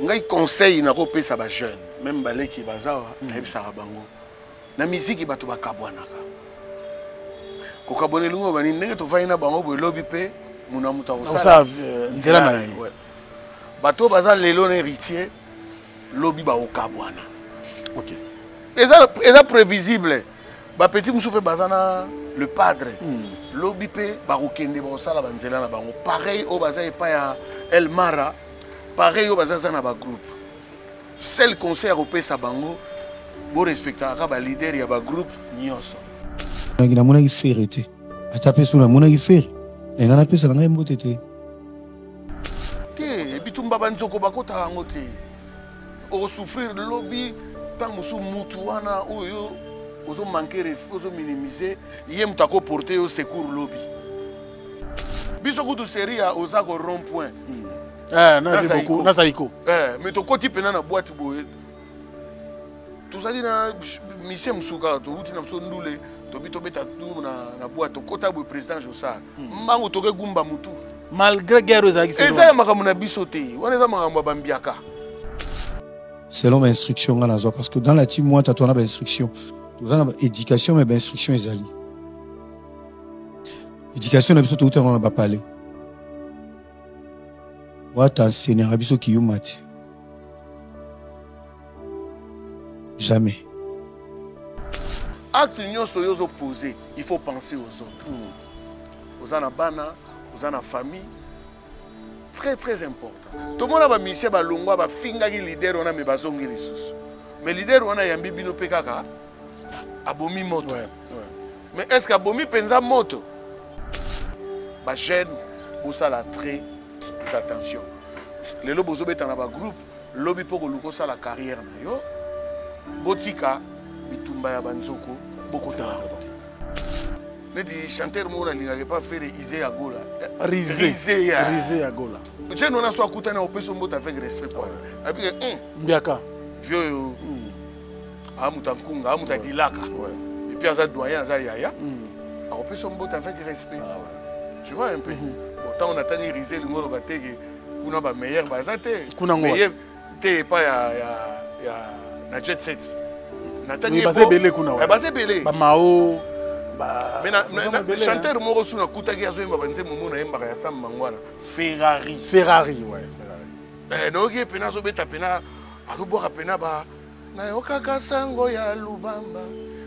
ngai conseil na kopesa ba jeune même baleki bazawa na ebisaka bango na musique bato bakabwanaka kokabone lungo bani ndenge to vaina bango bo lobby pe muna muta osala nzela na ye bato baza lelo na héritier lobby ba okabwana. OK. Eza prévisible ba petit musu pe bazana le padre lobby pe ba okende ba osala banzela na bango pareil o baza epa ya El Mara pareil au bazar na ba groupe seul concert au pesa bango bo respecter ka ba leader ya ba groupe nyonso na mona ki faire te atape so na mona ki faire ngana pesa ngai mbote te bitumba banzoko bakota ngo te o souffrir lobby tant musu mutu wana oyo ozo manquer respect ozo minimiser yé mutako porter au secours lobby biso kutu seria ozako rond point na saiko mais to koti pena na boîte boye tuzali na mission musuka to uti na so ndule to bito beta tu na boîte to kota bo président Josar mbango to ke gumba mutu malgré guerre ezaki eza makambo na biso te wana eza makambo bambiaka selon ma instruction ngana zo parce que dans la team moi tu as ba instruction tu as éducation mais ba instruction ezali éducation na biso to uta na ba parler Wata Seigneur biso ki yumati. Jamais. Acte nyonso yozo posé, il faut penser aux autres. Aux anabana, aux anafamilles. Très très important. Tout le monde a misé ba longwa ba finga ki leader ona me bazongi lisusu. Mais leader ona yambi bino pekaka abomi moto. Mais est-ce qu'abomi penza moto? Ba jeune bosala très attention. Les lobos obétant dans le groupe, lobby pour que la carrière na yo. Botika, bitumba ya banzoko, beaucoup de l'argent. Les chanteurs mon n'avait pas fait Isé à Gola. Risé à Gola. Tu n'as soit écouté na opération mot avec respect pour. Après Biaka. Vieux amutankunga, amutadilaka. Et puis aza doyen aza yaya. Opération mot avec respect. Tu vois un peu. Tant on attend risé le mot batege kuna ba meilleur bazate meilleur te pas ya na jet set natani ba belé kuna ba belé ba mao mais na chanteur moko suna kutaki azo yemba banze momo na yemba ya samba ngwana Ferrari no ke pena zo beta pena aruboka pena ba na yokaka sango ya lubamba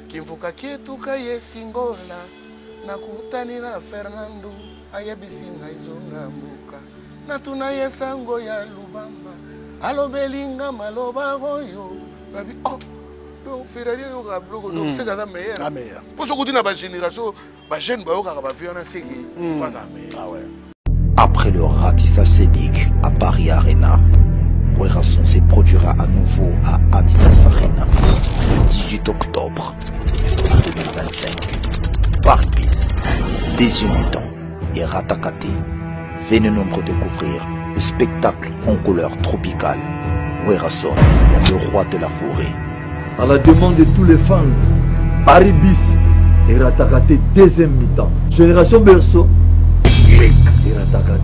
kimfuka kietuka yesingola nakutani na Fernando ayabisinga izonga mbuka natuna yesango ya lubamba alobelinga maloba goyo babi donc Ferrari yo ka bloco donc c'est ça meilleur pour ce côté na ba génération ba jeune ba yo ka ba viona seki face à meilleur après le ratissage scénique à Paris Arena, Werrason se produira à nouveau à Adidas Arena le 18 octobre 2025. Paris Bis, deuxième mi-temps et Ratakate. Venez nombreux découvrir le spectacle en couleur tropicale. Werrason, le roi de la forêt. À la demande de tous les fans, Paris Bis et Ratakate deuxième mi-temps. Génération Berceau, Grec et Ratakate.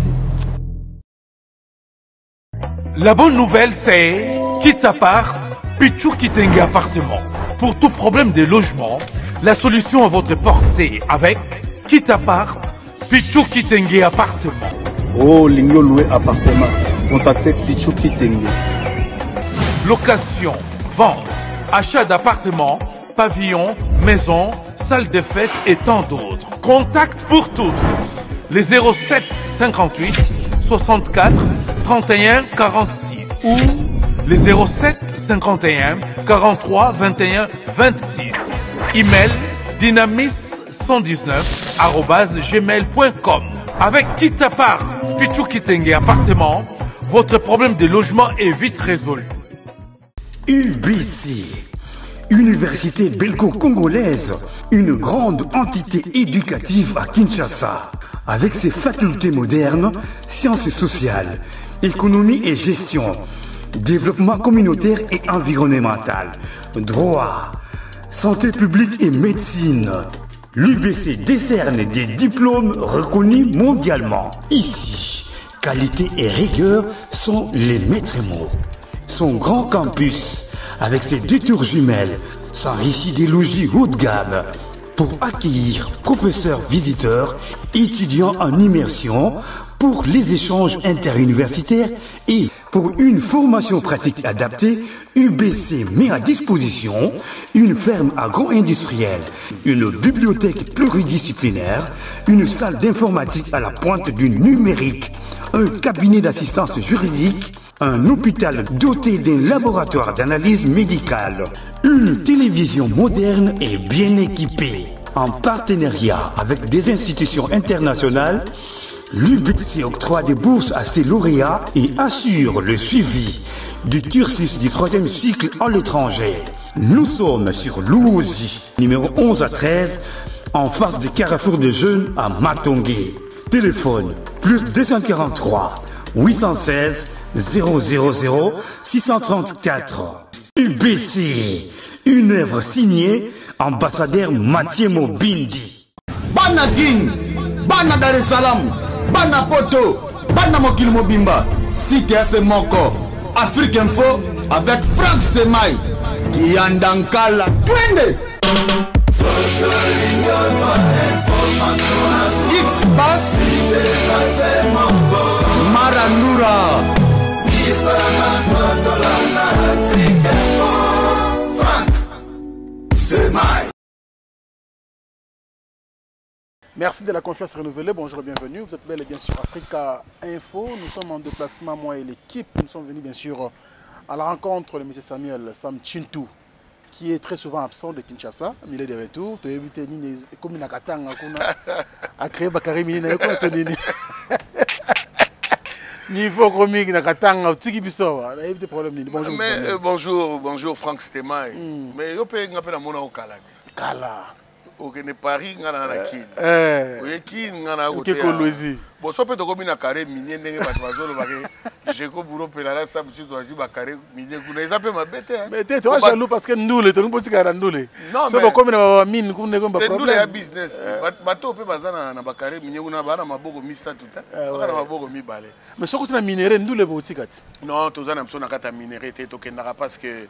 La bonne nouvelle c'est Kitapart, Pichou Kitenge appartement. Pour tout problème de logement, la solution à votre portée avec Kitapart, Pichou Kitenge appartement. Oh, Lingo loué appartement. Contactez Pichou Kitenge. Location, vente, achat d'appartements, pavillons, maisons, salles de fête et tant d'autres. Contact pour tous. Les 07 58 64 31 46 ou les 07 51 43 21 26. Email dynamis119@gmail.com. Avec Kitapart, Pichou Kitenge appartement, votre problème de logement est vite résolu. UBC, Université belgo-congolaise, une grande entité éducative à Kinshasa, avec ses facultés modernes, sciences sociales, économie et gestion, développement communautaire et environnemental, droit, santé publique et médecine. L'UBC décerne des diplômes reconnus mondialement. Ici, qualité et rigueur sont les maîtres mots. Son grand campus, avec ses 2 tours jumelles, s'enrichit des logis haut de gamme pour accueillir professeurs, visiteurs, étudiants en immersion pour les échanges interuniversitaires et pour une formation pratique adaptée. UBC met à disposition une ferme agro-industrielle, une bibliothèque pluridisciplinaire, une salle d'informatique à la pointe du numérique, un cabinet d'assistance juridique, un hôpital doté d'un laboratoire d'analyse médicale, une télévision moderne et bien équipée. En partenariat avec des institutions internationales, l'UBC octroie des bourses à ses lauréats et assure le suivi du cursus du 3e cycle à l'étranger. Nous sommes sur Louosi, numéro 11 à 13, en face du Carrefour des Jeunes à Matongé. Téléphone plus 243 816 000 634. UBC, une œuvre signée ambassadeur Mathieu Mobindi. Banagin, Bana Dar es Salaam, Bana Poto, Bana Mokil Mobimba, Cité FC Moko, Afrique Info avec Franck Stemai, Yandankala, Twende. X-Bass, Marandura. Merci de la confiance renouvelée. Bonjour et bienvenue. Vous êtes bel et bien sur Africa Info. Nous sommes en déplacement, moi et l'équipe. Nous sommes venus bien sûr à la rencontre de M. Samuel Sam Chintou, qui est très souvent absent de Kinshasa. Il est de retour. Comme il a créé Bakary Mini. Niveau comique, bonjour Franck Stemai. Mais je peux appeler mon Kala. Kala. Ok, ne Paris, ngana na kin. Oui, kin ngana côté. Ok, bon, ça peut te comme une carré minier n'engue pas toi le baguette. J'ai qu'au bureau pelala ça tu dois dire carré minier. Vous ça peut m'embêter. Mais t'es toi jaloux parce que nous les nous aussi carré nous les. Non, mais comme na mine nous ne pas problème. Nous les business. Bateau peut bazana na carré minier una bana maboko mi ça tout temps. Ona maboko mi balé. Mais ce que tu as minéré nous les boutiques. Non, tous en amso na kata minéré t'es toqué n'ara parce que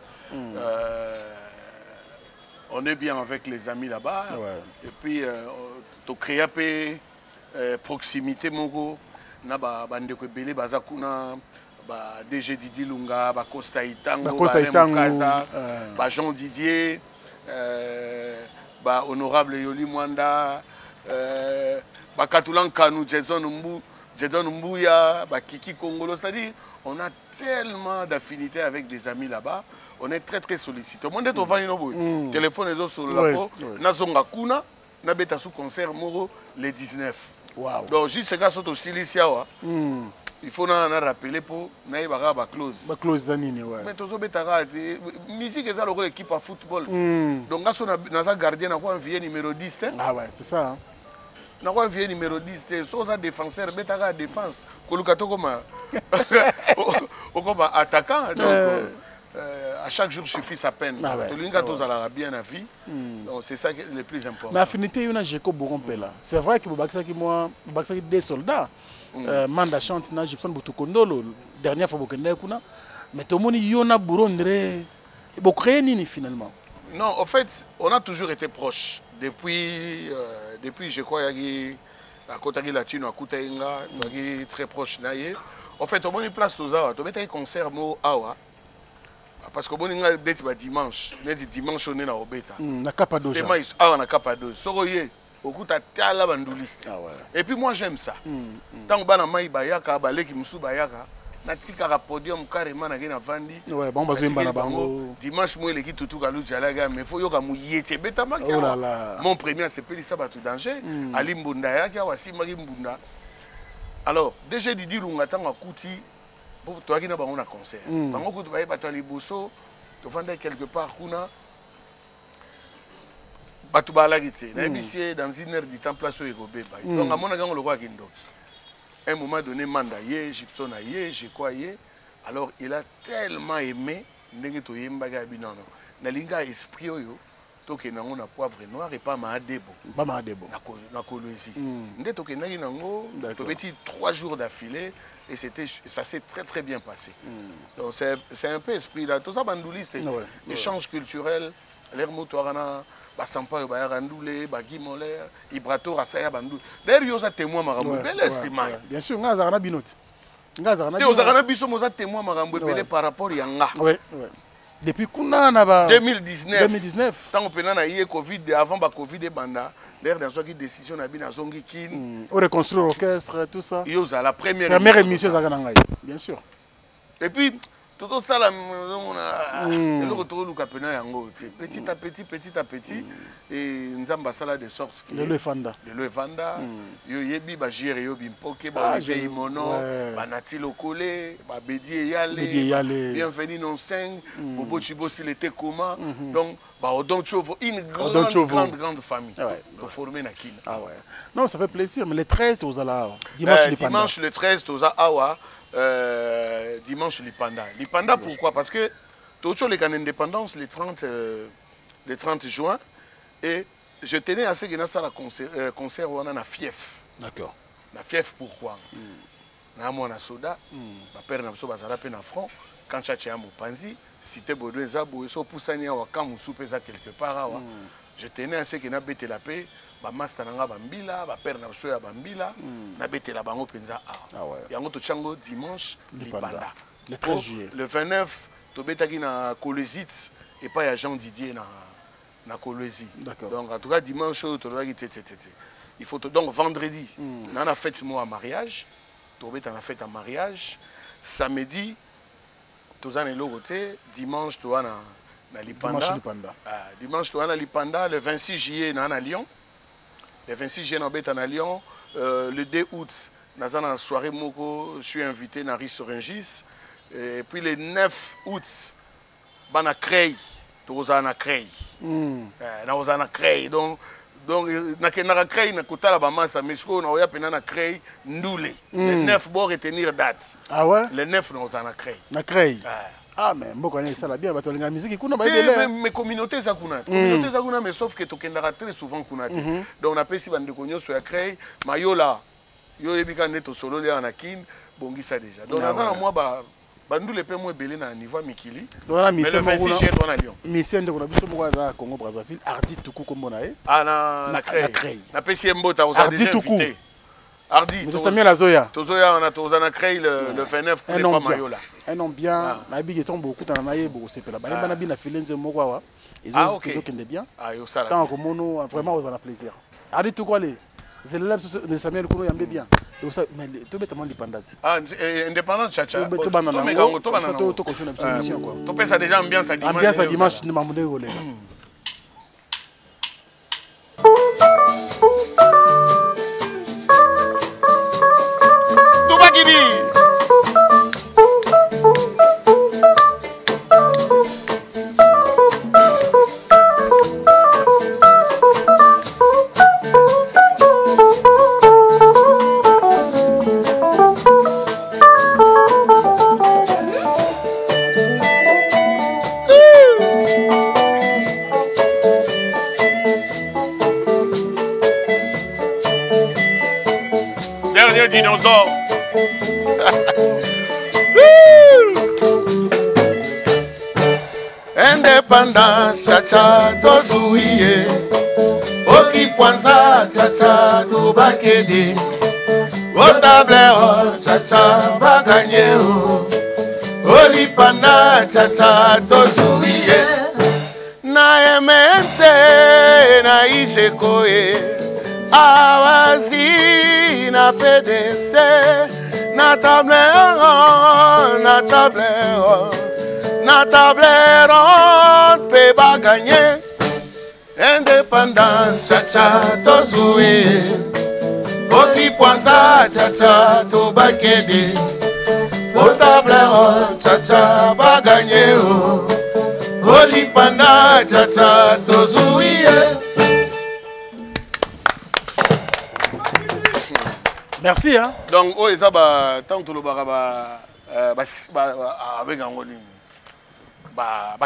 on est bien avec les amis là-bas. Ouais. Et puis, tu crées un peu proximité. Na ba ndeko belé bazakuna ba DG Didi Lunga, ba Costa Itango, ba Jean Didier, ba honorable Yoli Mwanda, ba Katulan Kanou, Jedon Mbouya, ba Kiki Congolo. C'est-à-dire, on a tellement d'affinités avec des amis là-bas. On est très très sollicité. Moi, on va y téléphone les autres sur la peau. Nazonga Kuna, Nabeta sous concert Moro les 19. Wow. Donc juste quand sont au Silicia, il faut nous rappeler pour naïe baga close. Ba close danini ouais. Mais tous beta musique est alors l'équipe à football. Donc quand on a gardien na quoi un vieux numéro 10 hein? Ah ouais, c'est ça. Hein? Na quoi un vieux numéro 10 so ça défenseur beta ga défense. Kolukato comme comme attaquant donc à chaque jour suffit sa peine. Tout le monde a bien la vie. Donc c'est ça qui est le plus important. Mais affinité, il y a un Jeko Bourgompela. C'est vrai que moi, des soldats. Manda chante na Gibson Boutokondolo. Dernière fois que mais tout le monde y en a bourrondré. Vous créez nini finalement? Non, en fait, on a toujours été proches. Depuis je crois à Kotagi Latino, à Koutainga, très proche. En fait, on a une place tous ça. On a un concert mo awa. Parce que bon dimanche on est na obeta na Capadoce na Capadoce soroye okuta tala banduliste. Et puis moi j'aime ça tant bana mai bayaka baleki musu bayaka na tika podium carrément na gena vandi ouais bon bazimba na bango dimanche moi l'équipe tutu kalu jalaga mais faut yoka muyete beta maki mon premier c'est peli ça tout danger Ali Mbunda yaki wasima Mbunda. Alors déjà Didi Lunga tanga kuti toi qui n'as pas un concert. Bango kutu baye bato liboso, tu vendais quelque part kuna. Batu balagite. Na ebisi dans une heure du temps place au Egobe. Donc à mon avis on le voit kindoki. À un moment donné manda yé, Gibson a yé, je crois yé. Alors il a tellement aimé ndenge to yembaga binano. Na linga esprit oyo. Toke nango na poivre noir et pas maadebo. Pas maadebo. Na Kolwezi. Nde toke nangi nango, to beti 3 jours d'affilée. et ça s'est très très bien passé. Donc c'est un peu esprit là. Tout ça, bandouliste, échange culturel, l'air motoirana, Basampa, Bayarandoulé, Bagimoler, Ibrato, Rasaya Bandou. D'ailleurs, il y a témoin Marambou, bel estime. Bien sûr, on a binot. On a un témoin Marambou par rapport à Yanga. Depuis 2019, tant qu'on a eu Covid, avant le Covid et Banda, d'ailleurs, dans une décision, on a bien Zongi Kin. On reconstruit l'orchestre, tout ça. Il y a la première émission, bien sûr. Et puis, tout ça, le retour petit à petit, et nous avons ça de sorte que. Le Lefanda. Le Lefanda, Yoyebi, Bajir, Yobi Mpoke, Olivier Mono, Banati Lokole, Bédié Yale, Bienvenue non 5, Bobo Chibo s'il était comment. Donc, Odon Chovo, une grande famille pour former Nakin. Non, ça fait plaisir, mais le 13, tu as dimanche le 13, tu as Awa. Dimanche Lipanda. Lipanda pourquoi? Parce que Tocho les indépendance le 30 juin et je tenais à ce que ça la concert où on a la fief. D'accord. La fief pourquoi? Na moi na soda, ma père na so bazala pe na front quand tu as Mopanzi, cité Baudouin Zabo et so poussania wa kamu soupeza quelque part wa. Je tenais à ce que na bete la paix. Master nanga bambila, ba père na so ya bambila, na betela bango penza a. Yango to chango dimanche Lipanda. Le 13 juillet. Le 29 to betaki na Kolezit et pas ya Jean Didier na Kolezi. Donc en tout cas dimanche to doit il faut donc vendredi, on a fête moi à mariage, to bet na fête à mariage, samedi to za na logoté, dimanche to na Lipanda. Dimanche to na Lipanda, le 26 juillet na Lyon. Le 26 juillet, on est à Lyon. Le 2 août, dans la soirée Moko, je suis invité à Rissorengis. Et puis le 9 août, on a créé. On a créé. Donc, on a créé, on a créé Ndoulé. Le 9, on retenir date. Ah ouais? Le 9, on a créé. On a créé. Ah, mais ça l'a bien, la musique qui mes communautés zakuna. Communautés zakuna, mais sauf que tu as très souvent kunate. Donc on appelle si bande konyo so ya créé, mayola. Yo ebika neto solo le anakin, bongi ça déjà. Donc dans un mois bandu le pe mo belé na niveau mikili. Donc la mission le 26 juillet on a Lyon. Mission de la biso mo za Congo Brazzaville, Ardi Tuku comme on a. Ah na créé. Na pesi mbota aux Ardi Tuku. Ardi. Mais ça mien la Zoya. Tozoya on a tozana créé le 29 pour pas mayola. Un nom bien, na bi geton beaucoup na naye beaucoup c'est là. Ba na bi na filenze moko wa. Ils ont ce qui est bien. Ah yo ça là. Tant que mono vraiment on a plaisir. Ardi Tuku allez. C'est le de Samuel Kono yambe bien. Et ça mais tout bêtement Lipanda. Ah indépendant chacha. To banana. To continue la mission quoi. To pesa déjà ambiance à dimanche. Ambiance à dimanche ni mamudé golé. To bagidi. Dinosaure. Indépendance, chacha, tozouye. Okipwanza, chacha, tubakede. Otablero, chacha, baganyeo. Olipana, chacha, tozouye. Na emense, na isekoe. Awazi na PDC na tablero pe ba gagner indépendance chacha tozoué okipwanza chacha to bakede o tablero chacha ba gagner olipanda chacha tozoué. Merci hein. Donc oh ça ba tant que le baraba avec un rôle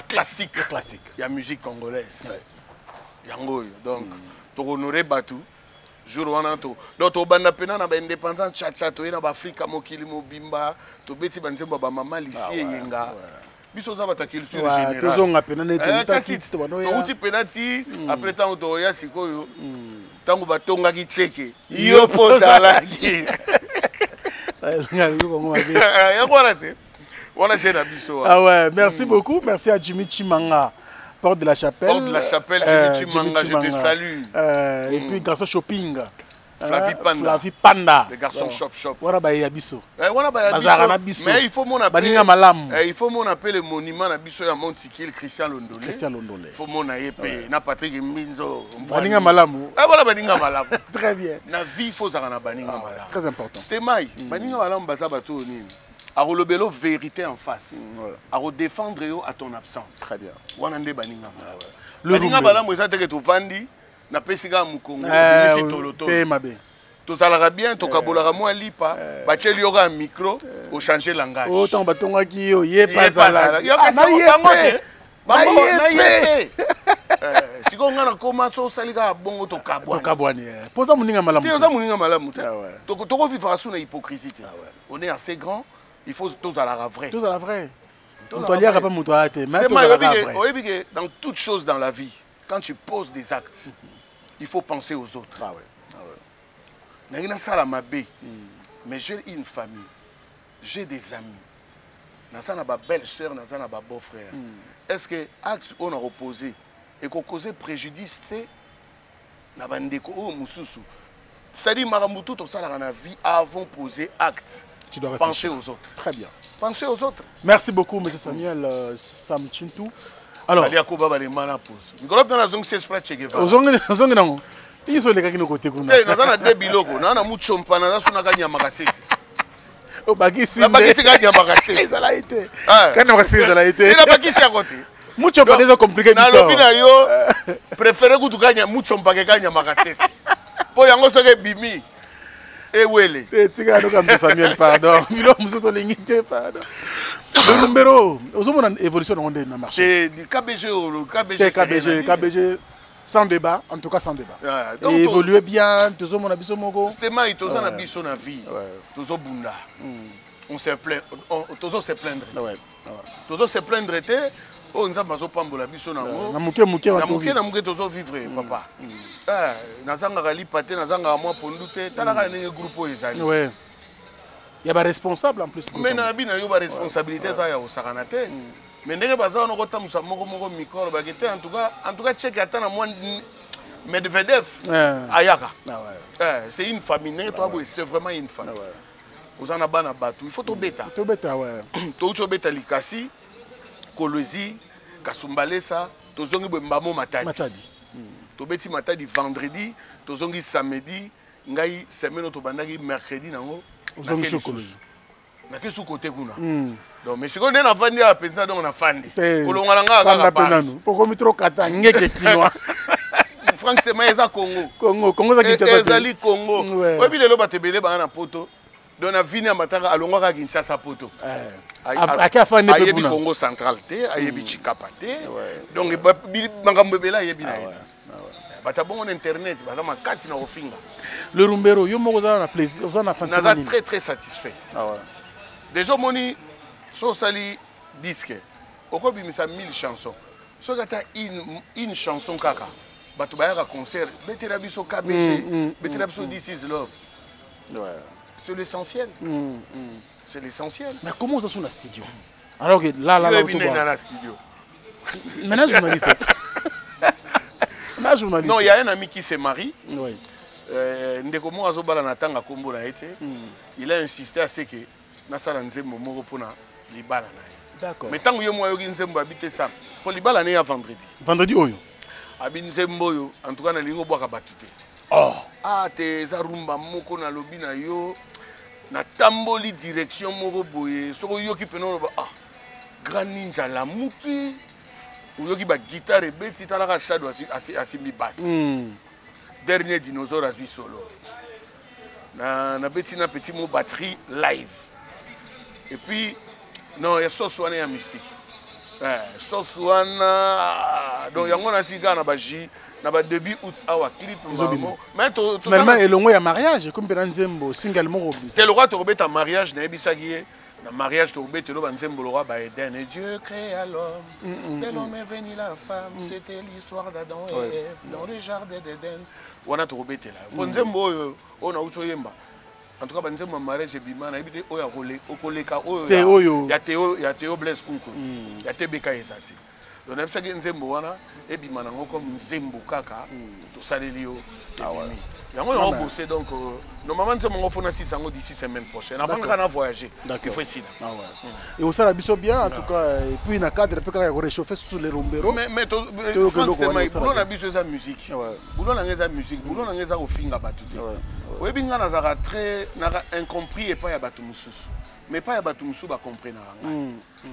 classique. Il y a musique congolaise. Yango donc pour honorer Batou, jour wana to donc tobanda pena na baindépendant tchatcha toyena baafrika mokili mobimba tobeti banzembo bamama lisi eyenga biso oza bata culture générale tozonga pena kasi touti pena ti après ntango toya sikoyo ntango batongaki cheke yo mpo ozalaki yango wana te wana je na biso. Ah ouais, merci beaucoup, merci à Jimmy Chimanga. Porte de la Chapelle. Porte de la Chapelle, Jimmy Chimanga, je te salue. Et puis, garçon shopping. Flavie Panda. Flavie Panda. Le garçon shop. Voilà, bah, il y a Bisso. Mais il faut mon appeler. Il faut mon appeler le monument à Bisso et à Montikil, Christian Londolé. Il faut mon appeler. Na Patrick Mbinzo. Baninga Malamu. Voilà, Baninga Malamu. Très bien. Na vie, il faut Zarana Baninga Malamu. Très important. C'était Maï. Baninga Malamu, Bazabato, à relobelo vérité en face, à redéfendre à ton absence. Très bien. Wanande Baninga. Baninga Malamu, ça te tu vandi. Na pesika mukongo bimisi toloto tozalaka bien tokabolaka mwa lipa batieli yoka ya micro ochange langage otango batongaki yo ye pazala sikoyo nga na koma so osalika bongo tokabwani poza moninga malamu te oza moninga malamu te tokovivaka su na hypocrisie te on est assez grand il faut tozalaka vrai moto aliaka mpe moto aya te oyebi ke dans toute chose dans la vie quand tu poses des actes il faut penser aux autres. Ah ouais. Mais j'ai une famille, j'ai des amis. J'ai ma belle-sœur, j'ai ma beau-frère. Est-ce que l'acte qu'on a reposé et qu'on cause préjudice, c'est-à-dire que tout ça dans la vie avant de poser acte. Tu dois penser aux autres. Très bien. Penser aux autres. Merci beaucoup, M. Samuel Sam Chintou. Alors, il y a quoi bah les malades pose. Nicolas dans la zone c'est prêt checker. Ozongi non. Ils sont les gars qui nous côté kuna. Eh, nazana de biloko, na muchompa na suna kanya makasese. O bagisi. Na bagisi kanya makasese. Ça l'a été. Kana makasese ça l'a été. Na bagisi à côté. Muchompa déjà compliqué du ça. Na lobina yo préféré kutukanya muchompa ke kanya makasese. Po yango soke bimi. Ewele. Tika no comme Samuel pardon. Bilo musoto lingite pardon. Le numéro, vous avez une évolution dans le marché. C'est KBG, sans débat, en tout cas sans débat. Et évoluer bien, tout le monde a besoin de moi. C'était mal, tout le monde a besoin de vie. Tout le monde on se plaint, tout le monde se plaindre. Tout le monde se plaindre, on ne sait pas si on a besoin de moi. On a besoin de vivre, papa. Nazanga li pate, nazanga moi pour nous, t'as un groupe ouais. Il y a des responsables en plus. Mais il y a des responsabilités au Saranate. Mais il y a des gens qui en tout cas, check à moi Medvedev. Ayaka. C'est une famille. C'est vraiment une famille. Aux Anabana Batou. Il faut tout bêta. Tout bêta, ouais. Tout bêta Likasi, Kolosi, Kasumbalesa, Tozongi Mbamo Matadi. Tout bêti Matadi vendredi, Tozongi samedi, Ngai semaine to bandagi mercredi nango. Na côté kuna donc mais si on est na fandi a pensa donc na fandi kolonga nga kaka pa poko mitro kata ngeke kinwa Franck c'est maïsa Congo za Kinshasa ezali Congo obi lelo batebele ba na poto donc na vini matanga alonga ka Kinshasa poto aka fandi pe kuna Congo central te ayebi Chikapa te donc bangambo bela yebi na ete bata bon internet bata makati na ofinga. Le Rumbero, yo moko za na plaisir, za na sentiment. Naza très satisfait. Ah ouais. Déjà moni so sali disque. Oko bimisa 1000 chansons. So gata une chanson kaka. Bato ba ya concert, betela biso KBG, betela biso This Is Love. Ouais. C'est l'essentiel. C'est l'essentiel. Mais comment ça sur la studio? Alors que là dans la studio. Maintenant journaliste. Non, il y a un ami qui se marie. Oui. Ndeko azobala na tanga kombo na ete. Il a insisté à ce que nasala nzembo moko pona libala na. D'accord. Mais tango yo moyo ki nzembo habité ça. Pour libala na ya vendredi. Vendredi oyo. Abi nzembo yo en tout cas na lingo bwaka batute. Oh. Ah te za rumba moko na lobi na yo na tamboli direction moko boye. Soko yo ki peno ba grand ninja la muki. Ou yo ki ba guitare beti talaka shadow asimbi basse. Dernier dinosaure a vu solo. Na petit mot batterie live. Et puis, non, il y a ce soin mystique. sauce wana donc yango na sika na baji na ba début août awa clip mais finalement elongo ya mariage comme pena nzembo single moko c'est le roi to robeta mariage na ebisaki na mariage to robeta lo banzembo le roi ba Eden et Dieu créa l'homme de l'homme est venu la femme c'était l'histoire d'Adam et Ève dans le jardin d'Éden wana to robeta la nzembo o na uto yemba en tout cas banzembo mariage ebima na ebite oya okoleka oyo ya Théo Blaise Kunku ya Tebeka ezati donc na bisaki nzembo wana ebima nango comme nzembo kaka to saleli yo yango na bosser donc normalement nzembo ngo fona 6 ans d'ici semaine prochaine avant qu'on a voyager il faut essayer et au sala biso bien en tout cas et puis na cadre pe ka réchauffer sur les rombero mais France tema boulot na biso za musique boulot na ngeza musique boulot na ngeza ofinga batu oyebi nga nazaka très naka incompris et pas ya batu mususu mais pas ya batu mususu ba comprendre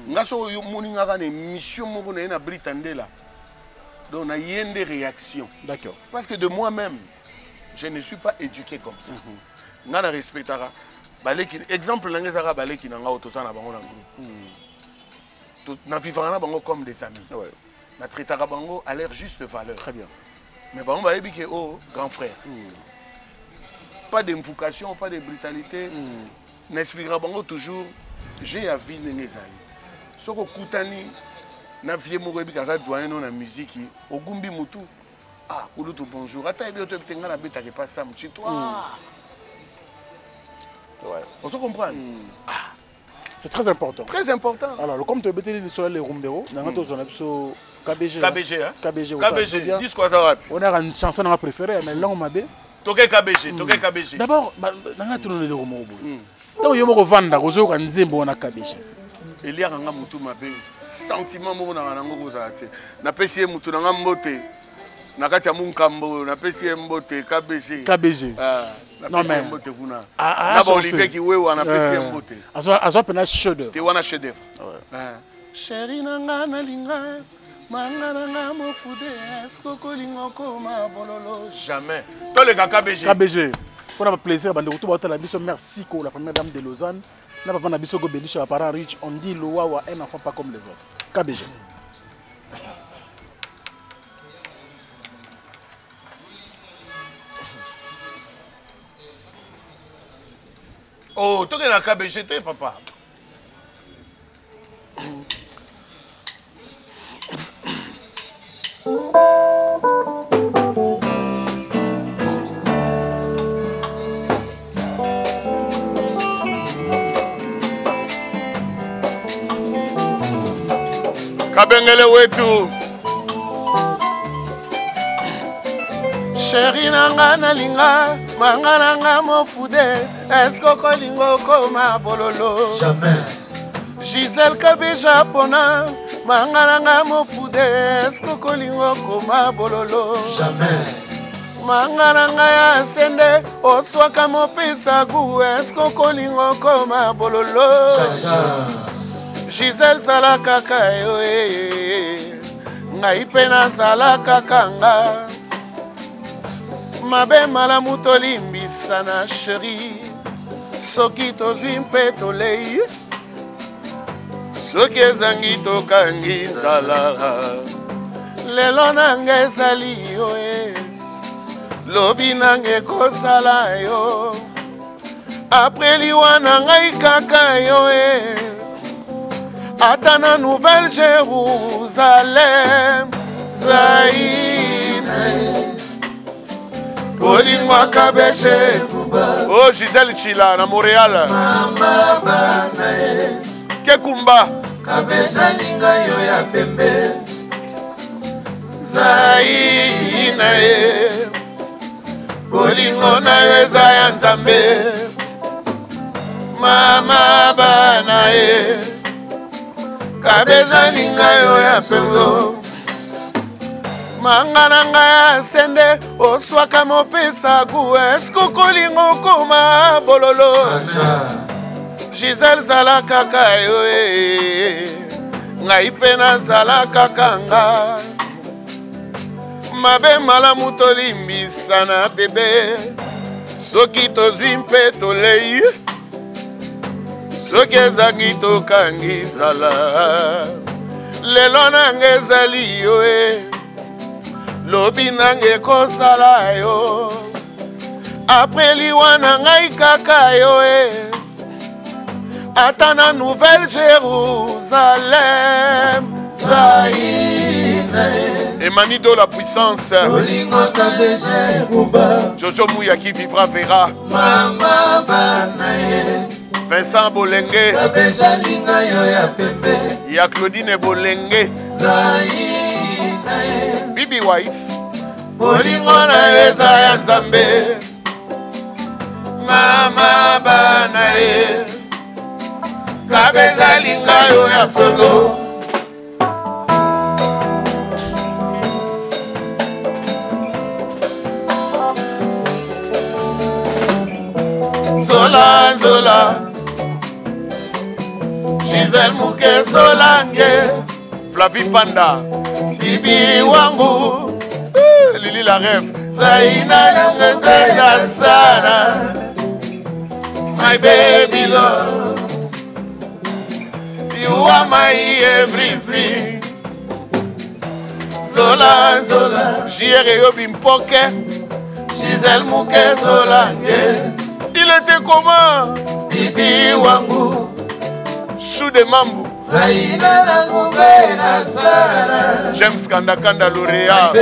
nga so moni nga na émission moko na na Britandela donc na yende réaction d'accord parce que de moi-même je ne suis pas éduqué comme ça nga na respectara baleki exemple na ngeza baleki na nga otosana bango na groupe na vivra na bango comme des amis na traitara bango à leur juste valeur très bien mais bango ba yebi ke grand frère pas d'invocation, pas de brutalité. N'expliquera pas toujours, j'ai à vie n'engezali. Ce que Koutani, na vie mourebi kaza doyen non la musique, au gumbi mutu. Ah, kulutu bonjour. Ata ebi oto tenga na beta ke pas ça, chez toi. Ouais. On se comprend. Ah, c'est très important. Très important. Alors, comme tu as bété les sols les rumbero, dans notre zone absolue. KBG. KBG, hein? KBG. KBG. Dis quoi ça va? On a une chanson qu'on a préférée, mais là on m'a dit. Toke KBG, toke KBG. D'abord, dans la tournée de Romobo. Donc il y a un vendre, il y a un nzembo na KBG. Il y a un mutu mabe, sentiment mo na nango kozati. Na pesi mutu na mbote. Na kati ya munkambo, na pesi mbote KBG. KBG. Non mais mbote kuna. Na ba Olivier ki wewa na pesi mbote. Azo pena chef d'œuvre. Te wana chef d'œuvre. Chéri nanga na linga. Mangana mo fude esko kolingo koma bololo jamais to le KBG KBG pour avoir plaisir bande retour ba la biso merci ko la première dame de Lausanne na papa na biso go belisha à parents riches on dit le wawa un enfant pas comme les autres KBG oh to ke la KBG te papa Kabengele wetu Chéri nanga nalinga manga nanga mofude esko kolingo koma bololo jamais Gisèle Kabeja pona manga nanga mofude esko kolingo koma bololo jamais manga nanga ya sende oswaka mopesa gu esko kolingo koma bololo Gisèle sala kaka yo ngai pena sala kaka nga mabe malamu tolimbisa na chéri soki tozwi mpe tolei soki ezangi tokangi nzala lelo nanga ezali yo lobi nanga ekosala yo apres liwa na ngai kaka yo ata na Nouvelle Jérusalem Zaïne Bolingo KBG oh Gisèle Chila na Montréal Kekumba Kabeja linga yo ya pembe Zaïne Bolingo na yo eza ya Nzambe mama bana Kabeja linga yo ya pengo manga nanga ya sende oswaka mopesa gu esko kolingo koma bololo Gisèle zala kaka yo ngai pena zala kaka nga mabe malamu tolimbisa na bebe soki tozwi mpe tolei soki ezangi tokangi nzala lelo nanga ezali yo lobi nanga ekosala yo apres liwa na ngai kaka yo ata na Nouvelle Jérusalem Emanido la puissance Jojo Mouya qui vivra verra Vincent Bolenge ya Claudine Bolenge Bibi wife Bolingo na eza ya Nzambe Mama bana Kabeza linga yo ya solo Zola Zola Gisèle Mouke Solange Flavie Panda Bibi wangu Lili la rêve Zaina Nungeta Sana My baby love You are my everything Zola Zola Jire Yobi Mpoke Gisèle Mouke Solange Il était comment Bibi wangu Chou de Mambo Zaina na Mubena Sara James Kanda lauréat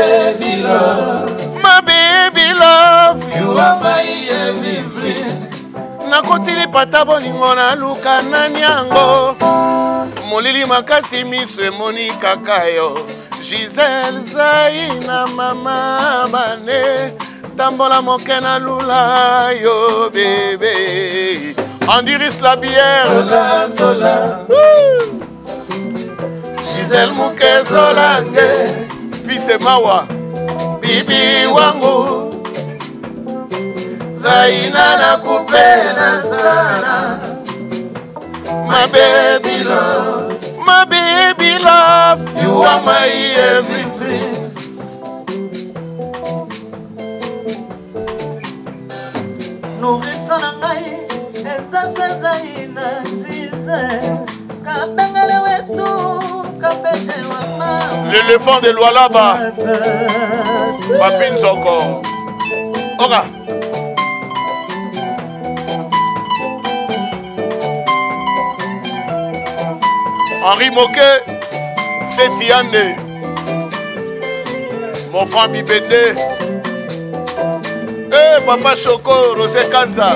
My baby love You are my everything Nakotili pata bolingo na luka na nyango Molili makasi miso emoni kaka yo Gisèle Zaina mama bane Tambola moke na lula yo bébé Andiris la bière Zola Zola Gisèle Mouke Solange Fils Mawa Bibi wangu Zaina na kupenda sana My baby love You are my everything Nourrissant na ngai Estasa Zaina Zize Kabengele wetu Kabete wa mama L'éléphant de Lualaba Papine Zoko Oka Henri Moquet Setiane Mon frère Bibende Papa Choco Rosé Kanza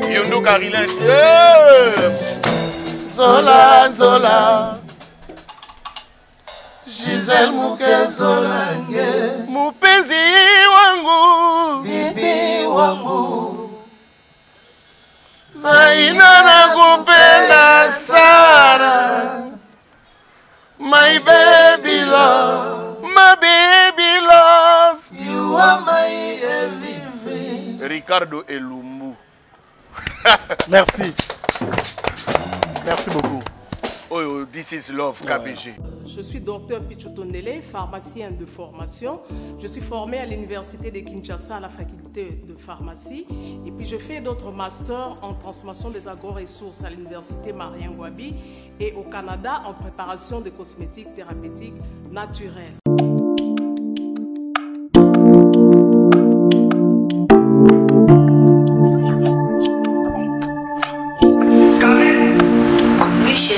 Yundu Karilin Zola Zola Gisèle Mouke Solange Mupenzi wangu Bibi wangu Zaina na kupenda sana My baby love You are my everything Ricardo Elumbu Merci beaucoup Oh, this is love, KBG. Je suis docteur Pichou Tondele, pharmacien de formation. Je suis formé à l'université de Kinshasa à la faculté de pharmacie. Et puis je fais d'autres masters en transformation des agro-ressources à l'université Marien Ngouabi et au Canada en préparation de cosmétiques thérapeutiques naturelles.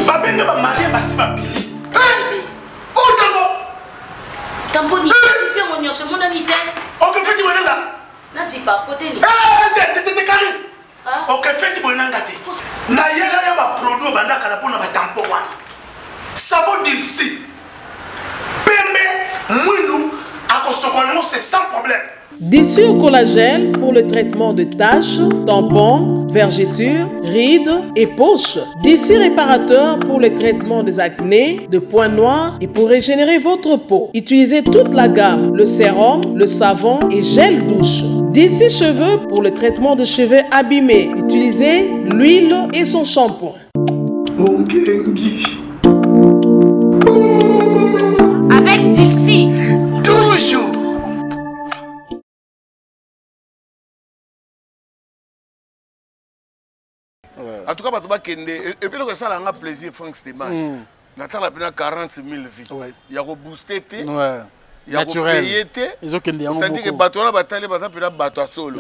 Babende ba marié basi ba bili. Oh Tamboni, c'est bien mon nyonso mon anité. OK, feti bonanga. Na si pas côté ni. Te kari. OK, feti bonanga te. Na yela ya ba produit banda kala pona ba tampo wana. Savon d'ici. Pembe mwindu akosokono c'est sans problème. Dissure collagène pour le traitement de taches, tampons, vergetures, rides et poches. Dissure réparateur pour le traitement des acnés, de points noirs et pour régénérer votre peau. Utilisez toute la gamme, le sérum, le savon et gel douche. Dissure cheveux pour le traitement de cheveux abîmés. Utilisez l'huile et son shampoing. Avec Dixie. Toujours. En tout cas, et puis le ça a un plaisir, Franck Stéman. natala pena 40 000 vies. Ouais. Il y a boosté té. Ouais. Il y a payé té. Ils ont qu'un c'est-à-dire que bateau na batali bata pena bateau solo.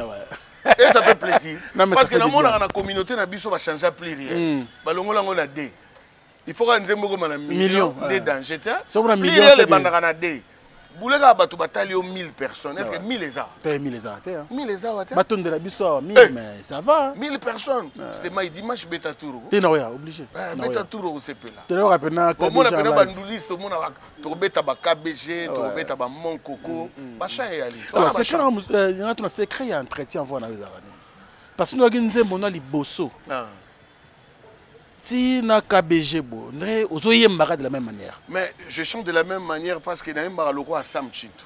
Et ça fait plaisir. Parce que dans mon la communauté na biso va changer plus rien. Balongola ngona dé. Il faut qu'on nzembo comme un million de dangers. C'est un million les bandana dé. Boulega bateau batali au 1000 personnes. Est-ce que 1000 les a? 1000 les a. 1000 les a. Bateau de la biso 1000 mais ça va. 1000 personnes. C'était ma dimanche beta tour. T'es non obligé. Beta tour au CP là. T'es là rapena. Au moins rapena banduliste, au moins to beta ba KBG, to beta ba mon coco, ba cha et ali. Alors c'est quand il y a un secret entretien voir na les années. Parce que nous avons nzembo na liboso. Si na KBG bo, on zoyemba de la même manière. Mais je chante de la même manière parce que dans un logo à Sam Chinto.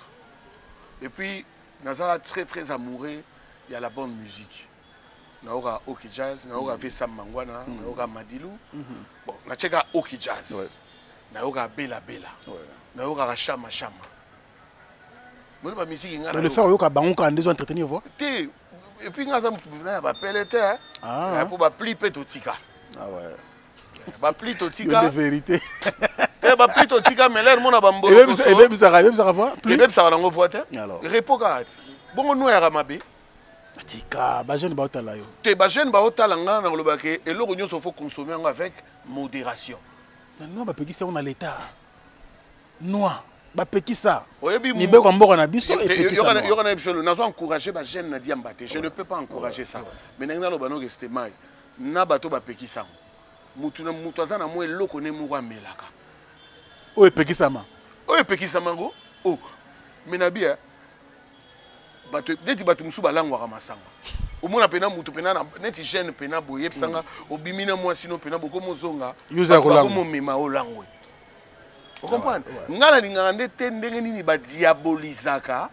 Et puis Nazara très très amoureux, il y a la bonne musique. Naoga Oki Jazz, Naoga Vesa Mangwana, Naoga Madilou. Bon, na cheka Oki Jazz. Naoga Bella Bella. Naoga Chama Chama. Moi la musique ngana. Le faire yoka bango quand des entretenir voix. Et puis ngaza mutuna ba pelete hein. Pour ba pli petotika. Ah ouais. Ba pli totika. De vérité. Ba pli totika mais l'air mona bambolo. Et même ça va. Et même ça va dans voix hein. Alors. Repokat. Bon nous ya mabe. Tika ba jeune ba otala yo. Te ba jeune ba otala nga na lobake et le rognon faut consommer avec modération. Non ba peki ça on a l'état. Noir. Ba peki ça. Ni be ko mboka na biso et peki ça. Yo kana biso na zo encourager ba jeune na diambate. Je ne peux pas encourager ça. Mais na lobano resté mai. Na bato ba peki ça. Mutu azana mo eloko ne mo melaka. O peki ça ma. O peki ça mango. Oh. Menabia bato neti bato musu balangwa ka masanga. Omona pena mutu pena na neti jeune pena boye psanga obimina moi sino pena boko mozonga. User ko langwa. Ko mema o langwe. Vous comprenez? Ngana lingande te ndenge nini ba diabolisaka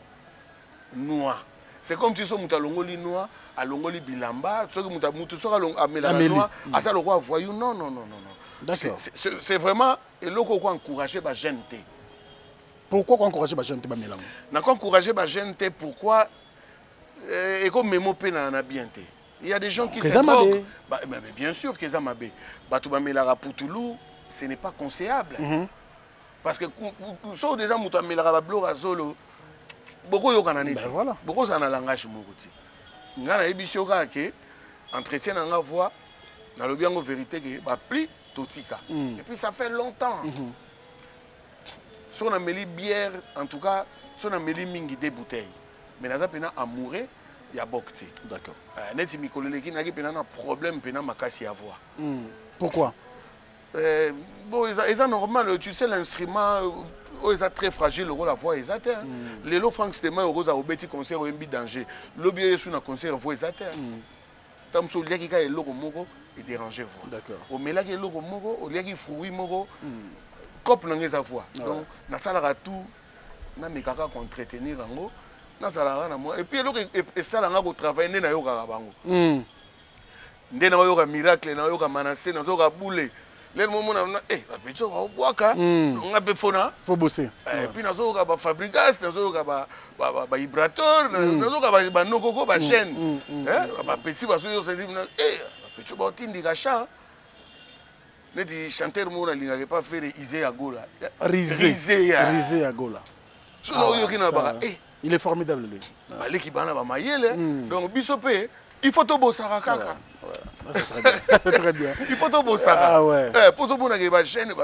noir. C'est comme si so mutu alongoli noir, alongoli bilamba, so que mutu so amela noir, asa lo ko voyou non. D'accord. C'est vraiment eloko ko encourager ba jeune te. Pourquoi encourager les gens à mélanger? N'a pas encouragé les gens pourquoi et comme mémo pena na bien té. Il y a des gens qui se droguent. Mais bien sûr que ça mabé. Batou ba melara poutoulou, ce n'est pas conseillable. Parce que so déjà mutu melara ba blora zolo. Beaucoup yo kana neti. Beaucoup ça na langage mokuti. Ngana ebisio ka ke entretien na nga voix na lobi yango vérité que ba pli totika. Et puis ça fait longtemps. Si on a mis bière, en tout cas, si on a mis mingi des bouteilles. Mais dans un amoureux, il y a bokté. D'accord. Net mikolele qui n'a pas problème, pena makasi à voir. Pourquoi? Bon, c'est normal. Tu sais l'instrument, est très fragile. La voix est atteinte. Les lots Frank Stéma, au rosa au petit concert, au mbi danger. L'objet est sur un concert, voix est atteinte. Tam so liaki ka eloko moko et déranger voix. D'accord. Au melaki eloko moko, au liaki fruit moko. Cop na ngeza voix. Donc na sala tout na mekaka entretenir ngo na sala na moi et puis eloko et sala nga ko travailler na yo ka bango. Ndena yo ka miracle na yo ka manase na yo ka boule. Le moment na ba petso ka boaka nga be fona faut bosser. Et puis na zo ka ba fabricas na zo ka ba vibrateur na zo ka ba nokoko ba chaîne. Ba petit ba zo yo se dit na ba petso ba tindi ka cha. Les chanteurs ne peuvent pas faire Isé à Gola. Risé à Gola. Il est formidable lui. Donc Bissopé, il faut tout bosser à Kaka. C'est très bien. Il faut tout bosser. Pour tout le monde qui va gêner,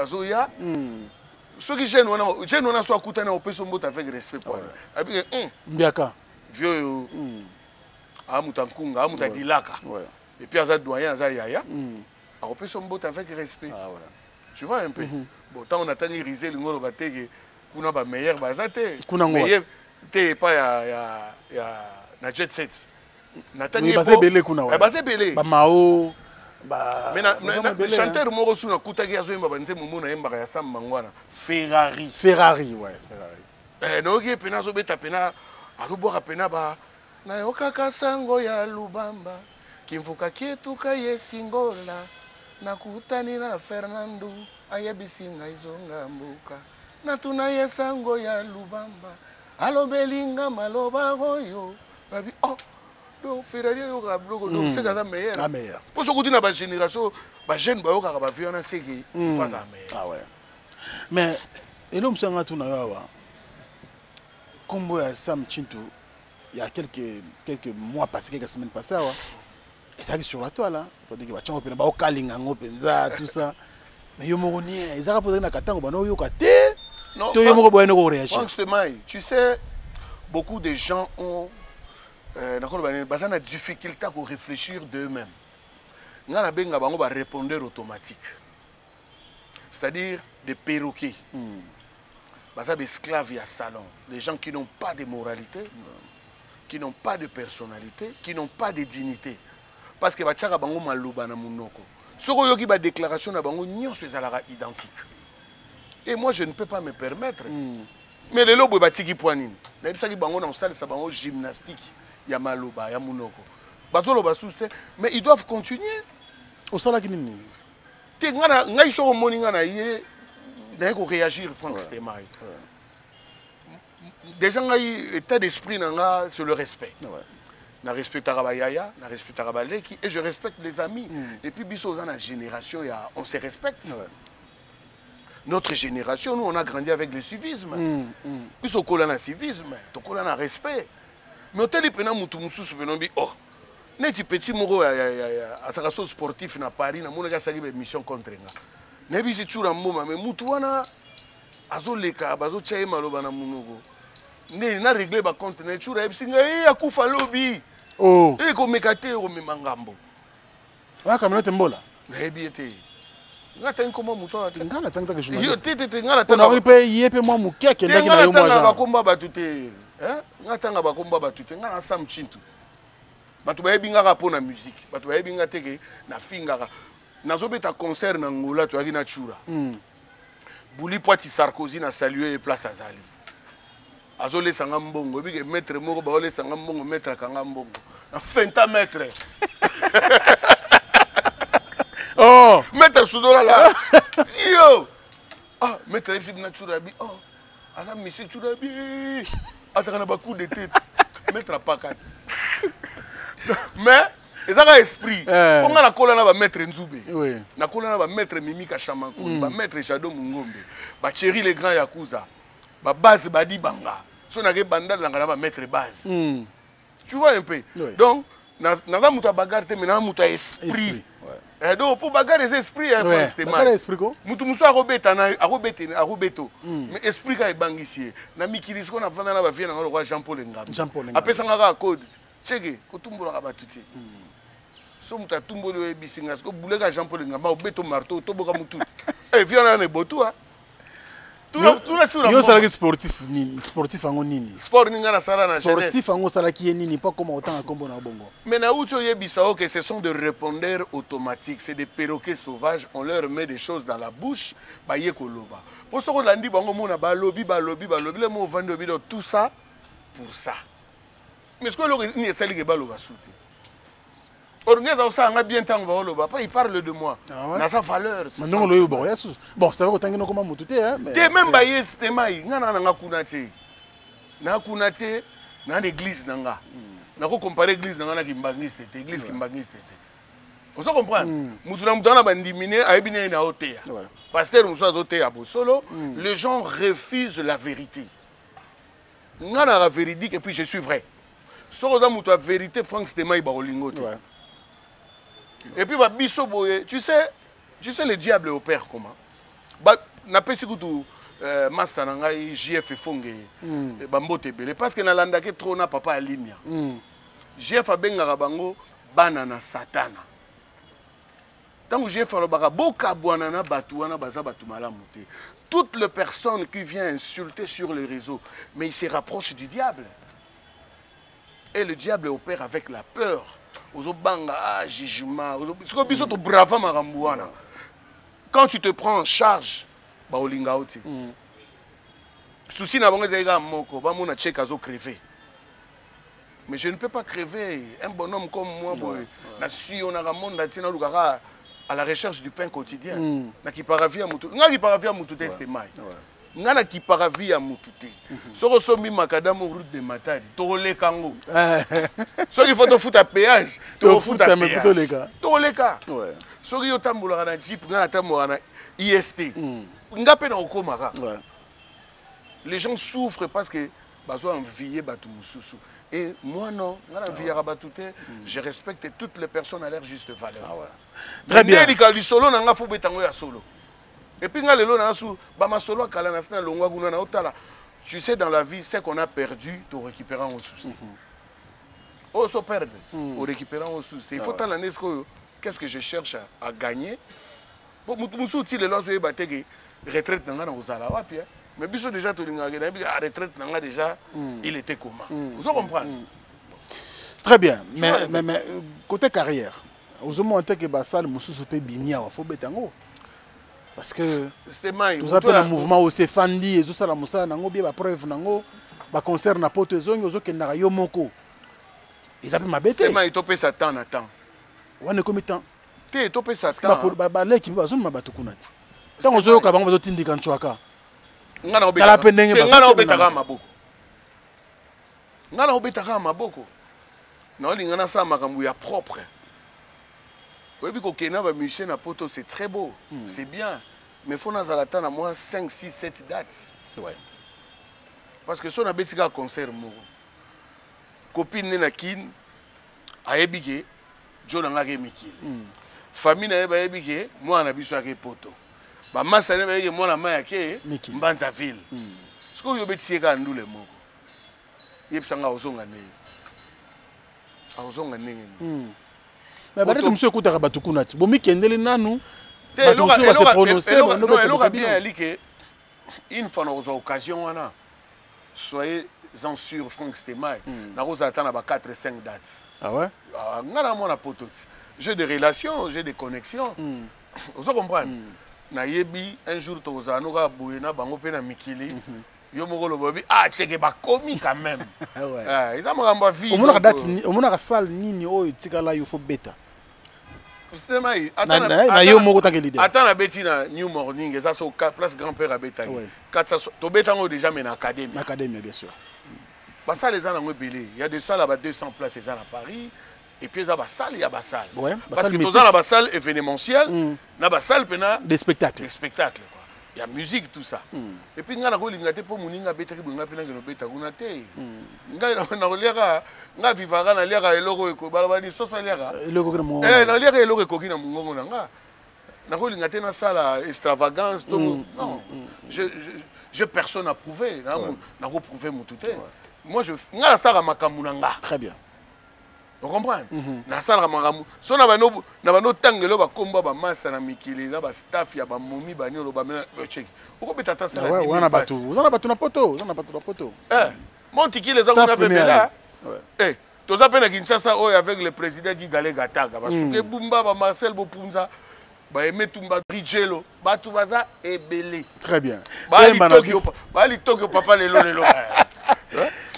ceux qui gênent, on a soit coûté on peut se mettre avec respect pour lui. Biaka. Vieux Amutankunga, Amutadilaka. Et puis Azad doyen Azayaya. On peut se mettre avec respect. Tu vois un peu. Bon, tant on attend Risé, le ngolo batege, kuna ba meilleur bazate. Meilleur te pas ya na jet set. Natani basé belé kuna wa. Basé belé. Ba mao mais na chanteur moko suna kutaki azoyemba banze mumuna yemba ya Sam Mangwana. Ferrari, ouais, Ferrari. No ki pena zo beta pena aruboka pena ba na yokaka sango ya Lubamba. Kimfuka kietu ka yesingola. Nakutani na Fernando ayabisinga izonga mbuka natuna yesango ya Lubamba alobelinga maloba goyo babi donc Ferrari yo ka blogo donc c'est ça meilleur meilleur pour ce côté na ba génération ba jeune ba yo ka ba violence qui face à meilleur Mais et l'homme s'en a tout comme Sam Chintu, il y a quelques mois passés, quelques semaines passées, et ça arrive sur la toile, c'est-à-dire qu'il va changer au Kalingango, Penza, tout ça. Mais Yomoronier, ils ont posé la katanga, bah non, Yokate. Non, tu sais, beaucoup de gens ont la difficulté à réfléchir d'eux-mêmes. Ils ont un répondeur automatique. C'est-à-dire des perroquets. Des esclaves à salon. Les gens qui n'ont pas de moralité, qui n'ont pas de personnalité, qui n'ont pas de dignité. Parce que les gens ont maloba na munoko. Ce qui est déclaration na bango nyon sont identiques. Et moi je ne peux pas me permettre. Mais les lobos batiki poanine. Les gens qui bango na salle sa bango gymnastique ya maloba ya munoko. Bazolo basuste mais ils doivent continuer. Au sala qui nini. Te ngana ngai so moninga na yé n'a ko réagir Franck Stemai. Déjà ngai état d'esprit nanga c'est le respect. Je respecte Arabayaya, je respecte Arabaleki et je respecte les amis. Et puis, biso dans la génération, on se respecte. Notre génération, nous, on a grandi avec le civisme. Puis, on a le civisme, on a le respect. Mais on a dit, oh, net petit moro à sa sportif na Paris, na mona ga une mission contre nga. Nebi si chura moma, mais mutu wana azoleka, bazotia maloba na munogo. Ne na régler ba compte na chura ebsinga akufa lobi. Oh. Et comme mekate o memangambo. Wa kamera mbola. Na ebiete. Ngata nkoma muto ate. Ngana tanga que journaliste. Yo tete ngana tanga. On aurait yepe moi mukeke ndaki na yo moi. Ngana bakomba batute. Hein? Ngata nga bakomba batute. Ngana Sam Chintu. Batu ba ebinga ka pona musique. Batu ba ebinga teke na finga. Nazobeta concert na Ngola to na chura. Bouli Poiti Sarkozy na saluer place Azali. Azole sanga mbongo bige maître moko ba ole sanga mbongo maître kanga mbongo na fenta maître oh maître sudola la yo ah maître epsi na chura bi oh ala monsieur chura bi azaka na ba coup de tête maître pakat mais ezaka esprit on a la kola na ba maître Nzube oui na kola na ba maître Mimika Chamanko ba maître Jado Mungombe ba Thierry les grands Yakuza ba base badi banga so na ke banda na ngana ba mettre base tu vois un peu donc na muta bagarre te mais na muta esprit et donc pour bagarre les esprits c'était mal bagarre esprit ko mutu muso arobeta na arobeto mais esprit ka ebangisi na mikili ko na vanda na ba vie na ngolo kwa Jean Paul Ngam apesa ngaka code cheke ko tumbula ka batuti so muta tumbolo ebisinga ko buleka Jean Paul Ngam ba obeto marteau to boka mutu et viens na botu Yo salaki sportif nini sportif ango nini sport ninga na sala na jeunesse sportif ango salaki nini pas comme autant kombo na bongo mais na ucho yebisa que ce sont des répondeurs automatiques c'est des perroquets sauvages on leur met des choses dans la bouche ba yekoloba pour ce qu'on landi bango mona ba lobby le mot vendre tout ça pour ça mais ce que le ni sali ke ba loba souté Organise ça on a bien tant va il parle de moi na sa valeur maintenant le bon bon c'est vrai que tangi no comment mututé hein mais même ba yestement ngana na kunate na kunate na l'église nanga na ko comparer église nanga na kimbangiste église kimbangiste on se comprend mutu na mutu na bandiminer ayebine na hotea pasteur muso azotea bosolo les gens refusent la vérité ngana la véridique et puis je suis vrai so za mutu la vérité Franck Stemai ba olingo te. Et puis, tu sais le diable opère comment? Na pesi kutu master nanga JF Fonge bambote belé parce que na landake trop na papa alimia. JF abengaka bango bana na satana. Tant JF alobaka boka bwana na batu wana baza batu malamu te. Toutes les personnes qui viennent insulter sur les réseaux, mais ils se rapprochent du diable. Et le diable opère avec la peur. Jugement. Quand tu te prends en charge, souci n'a pas moko, ba mona check azo crever. Mais je ne peux pas crever. Un bonhomme comme moi, na suis on a monde tina lukaka à la recherche du pain quotidien. Na ki paravia mutu. Nga ki paravia mutu teste mai. Nga na ki paravia mutu te. Soko sombi makadam route de Matadi, tole kango. Soki faut te foutre à péage, te foutre à péage. Tole ka. Soki yo tambola na jeep nga tambola na IST. Ngapé na okomara. Les gens souffrent parce que bazo envier batu mususu. Et moi non, je respecte toutes les personnes à leur juste valeur. Très bien. Solo nanga fo betango ya solo. Et puis ngalelo na sou ba ma solo kala na sna longwa guna na otala. Tu sais dans la vie ce qu'on a perdu, tu récupérer en souci. Oh so perdre, on récupérer en souci. Il faut tala nesco qu'est-ce que je cherche à gagner. Pour musu ti le lozo e batege retraite nanga na ozala wapi. Mais biso déjà to linga la retraite nanga déjà il était comment. Vous comprenez? Très bien. Mais côté carrière, vous montrez que Bassal mususu pe bimia wa fo betango. Parce que tout ça un mouvement au Sefandi et tout ça la musa nango bien ba preuve nango ba concert na poto zonyo zo kenaka yo moko. Ils appellent ma bête. C'est ma itopé ça temps na temps. On est combien de temps? Te itopé ça temps. Pour ba leki ba zone mabatu kunati. Tant ozo ka bango bazo tindika nchwaka. Ngana obetaka maboko. Ngana obetaka maboko. Na olingana sa makambu ya propre. Oui, parce que musicien na poto c'est très beau, c'est bien. Mais il faut que nous moins 5, 6, 7 dates. Ouais. Parce que si on a un concert, copine na kin, a ebige, John a mikil. Famille na ebige, moi na biso ake poto. Ba massa na ebige, moi na maya ke, mbanza ville. Ce que vous avez ka ndule moko. Yepsanga ozonga ne. Ozonga ne. Mais peut-être monsieur Koutara Batukunati. Bon, mi kendele nanu. Batukunati va se prononcer. Une fois dans l'occasion, soyez-en sûr, Franck Stemay. Nous attendons 4-5 dates. Ah ouais? Nous avons un pote. J'ai des relations, j'ai des connexions. Vous comprenez? Un jour, nous avons bouena bango pena mikili. Yo moko lo bobi cheke ba komi quand même. Ouais. Ils ont ramba vie. On a salle nini o tikala yo fo beta. Justement, attends la bêtise na New Morning et ça c'est place grand-père à beta. 400 to beta ngo déjà mais na académie. Académie bien sûr. Ba salle les gens ngo belé. Il y a des salles à 200 places les gens à Paris et puis ça ba salle il y a ba salle. Ouais, parce que tous dans la salle événementielle, na ba salle pena des spectacles. Des spectacles. Il y a musique, tout ça. Et puis, il y a des pour moninga betri bunga pena que no beta gunate. Na oliera nga vivara na liera eloko eko balabani sosa liera. Eloko que mo. Na liera eloko eko kina mungongo na nga. Na ko lingate na sala extravagance to non. Je personne à prouver, na ko prouver mututé. Moi je nga la sala makambu na nga. Très bien. Vous comprenez? Na sala makambu. So na bano tangelo ba komba ba master na mikili na ba staff ya ba momi ba nyolo ba check. Uko betata sala. Ouais, on a batu. Vous en a batu na poto, on a batu na poto. Monti les gens on là. Tous à peine Kinshasa avec le président qui galé gataga parce que Bumba ba Marcel Bopunza ba aimé Tumba Bridgelo ba tubaza ebelé. Très bien. Ba li Tokyo papa lelo.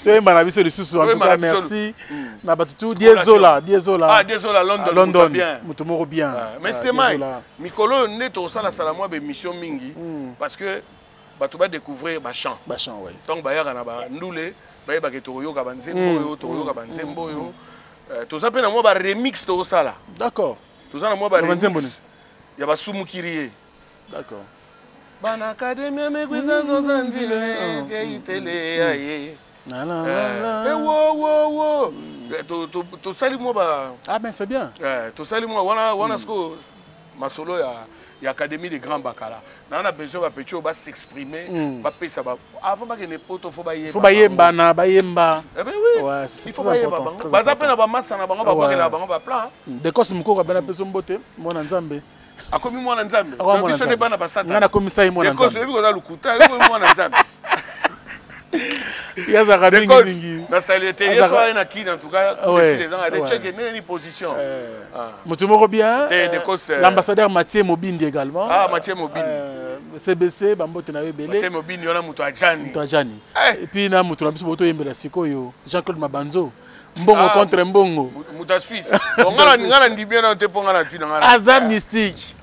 Tu es manabiso de sous en tout cas merci. Na batu Diezola. Ah Diezola London bien. Mutomoro bien. Mais c'était mal. Mikolo neto sala sala moi be mission mingi parce que batu ba découvrir ba chant. Ba chant ouais. Donc ba yaka na ba ndule ba ba ke toyo ka banzembo yo toyo ka banzembo yo. To ça pe na moi ba remix to sala. D'accord. To ça na moi ba remix. Ya ba sumu kirie. D'accord. Bana academia me gweza zo zanzile itele aye. Wo. To sali moi ba. Ah ben c'est bien. To sali moi wana sko ma solo ya académie des grands bacala. On a besoin ba petit ba s'exprimer, ba pesa ba avant ba que ne poto faut ba yemba. Faut ba yemba na ba yemba. Eh ben oui. Ouais, il faut ba yemba bango. Ba zapena ba massa na bango ba kwa na bango ba plan. De cause mko ka bana peso mbote mona nzambe. Akomi mwana nzambe. Biso ne bana ba sata. Ngana komisa yi mwana nzambe. De cause ebi ko na lukuta, ebi mwana nzambe. Yaza rabi ngi. Na saluté, yeso na kina en tout cas, les gens a des check ni position. Mutumoko bien. L'ambassadeur Mathieu Mobindi également. Ah, Mathieu Mobindi. CBC bambote na webele. Mathieu Mobindi yona mutu ajani. Mutu ajani. Et puis na mutu na biso boto yembela sikoyo. Jean-Claude Mabanzo. Mbongo contre mbongo. Muta Suisse. Ngana ndibia na te ponga na tina ngana. Azam mystique.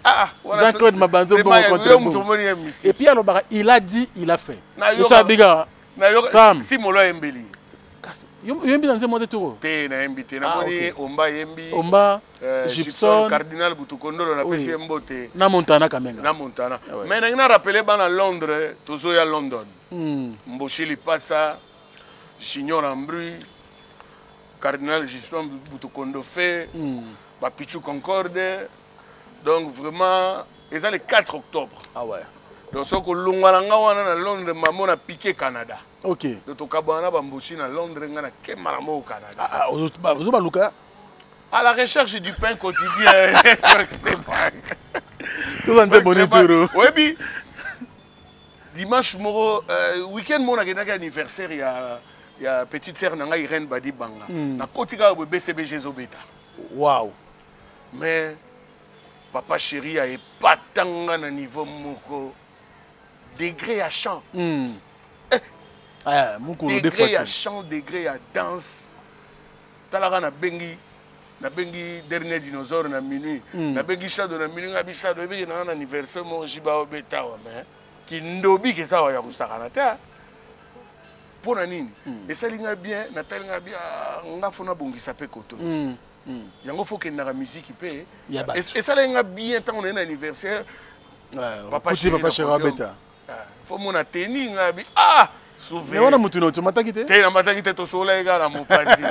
Jean-Claude Mabanzo mbongo contre mbongo. Et puis alors il a dit, il a fait. Yosa biga. Sam. Si molo embeli. Yembi dans un tour. Te na yembi te na moni Omba yembi. Omba Gibson Cardinal Butukondolo na pesi mbote. Na Montana Kamenga. Na Montana. Mais na rappelé ban à Londres, tozo ya London. Mboshili Passa, Junior Ambry, Cardinal Gibson Butukondo fait, Pichu Concorde. Donc vraiment, et ça le 4 octobre. Ah ouais. Donc ce que l'Ungwalanga wana na Londres maman a piqué Canada. OK. Donc to kabana bambushi na Londres ngana ke maramo au Canada. Ah Luka. À la recherche du pain quotidien. Tout va être bonne tour. Oui bi. Dimanche moro week-end mon a anniversaire il y a petite sœur nanga Irène Badi Banga. Na kotika BCBG Zobeta. Waouh. Mais papa chéri a épatanga na niveau moko degré à chant. Degré à chant, degré à danse. Talaga na bengi dernier dinosaure na minuit. Na bengi shadow na minuit ngabi shadow ebe na anniversaire mon jiba obeta wa mais ki ndobi ke ça ya kusaka na ta. Pona nini? Et ça linga bien, na talinga bien nga fona bongisa pe koto. Yango faut que na musique pe. Et ça linga bien tant on est un anniversaire. Papa chéri beta. Faut mon ateni ngabi souvenir. Mais on a mutuno tu matakite? Te na matakite to soleil ga na mopanzi.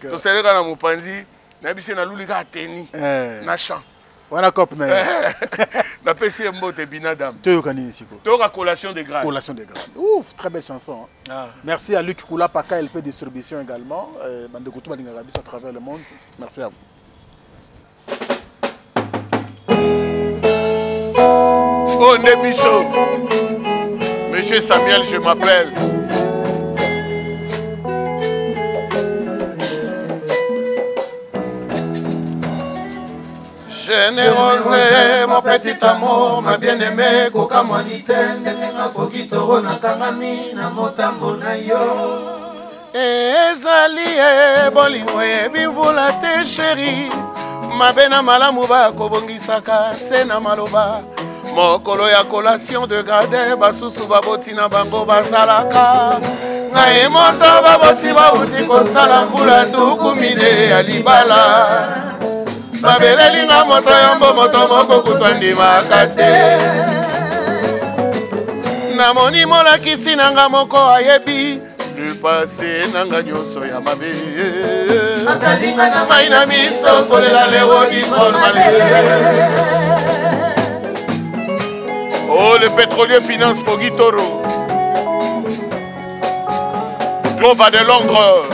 To soleil ga na mopanzi. Na bise na luli ga ateni. Na chant. Wana cop na. Na PC mbote binadam. Tu yo kanini siko? To ka collation de grâce. Collation de grâce. Ouf, très belle chanson. Merci à Luc Koula Paka LP Distribution également. Bande Koutou balinga rabis à travers le monde. Merci à vous. Oh Nebiso. Monsieur Samuel, je m'appelle. Générosé, mon petit amour, ma bien-aimée, Koka Monite, Nenga Fogitoro, Nakangami, Namotambo Nayo. Ezali, Bolingo, Bimvola, te chérie, ma bena malamuba, Kobongisaka, Sena Maloba. Mokolo ya collation de gradin basusu baboti na bango basalaka ngaye moto baboti bauti kosala mvula tukumide ya libala babelelinga moto yombo moto moko kutwa ndimaka te namoni molakisi nanga moko ayebi lupase nanga nyonso ya mabe mai na miso kolela leo diformale. Oh, le pétrolier finance Fogui Toro. Glova de Londres.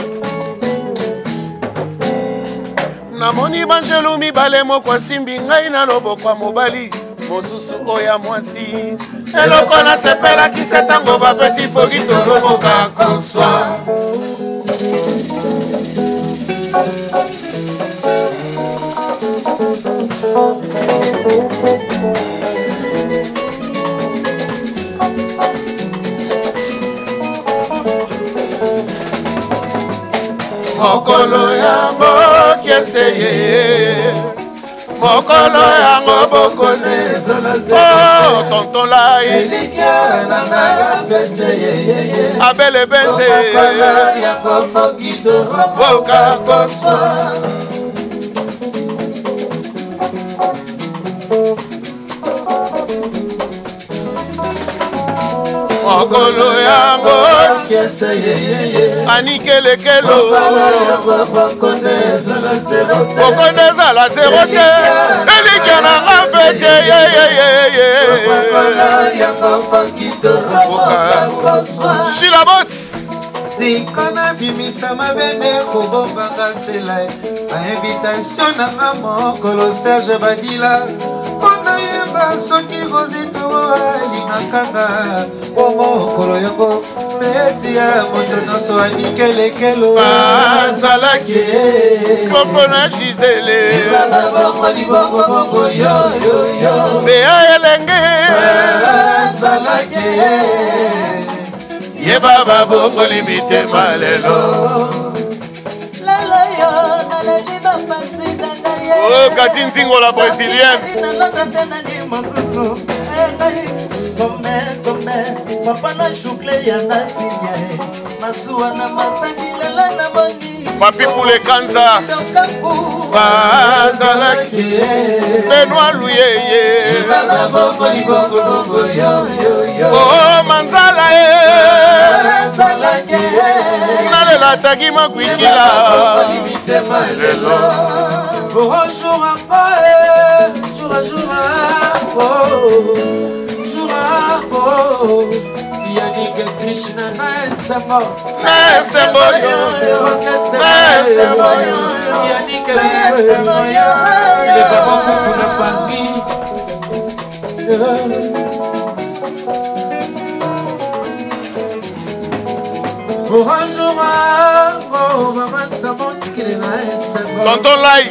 Namoni banjelu mibale moko simbi ngai na loboko mobali. Mosusu oya mwasi. Eloko na sepela kisetango bapesi Fogui Toro moka koswa. Mokolo yango kieseye Mokolo yango bokone Oh tonton lai Abele benze Boka kosa Mokolo yango anikelekelo Bokoneza la zero te Elike na ngafete Shilabots Zikona bimisa mabene kobomba kasela A invitation na ngamo Kolo Serge Badila Kona yemba soki rozito Alinakanga Komo kolo yongo Metia motonoso anikelekelo Azalaki Koko na Gisele Bea elenge Azalaki Ye baba bongo limite malelo Lala yo naleli bapasi nanga ye Oh Kati Nzingo la brésilienne Papa na choucle ya na sinya Masuwa na matangi lala na Papi pour les Kanza Bazalaki Benoît Louyeye Oh Manzala Nalela Tagi Makwikila Jour Yannick Krishna Naesembo Yannick il est pas bon pour la famille. Tonton Lai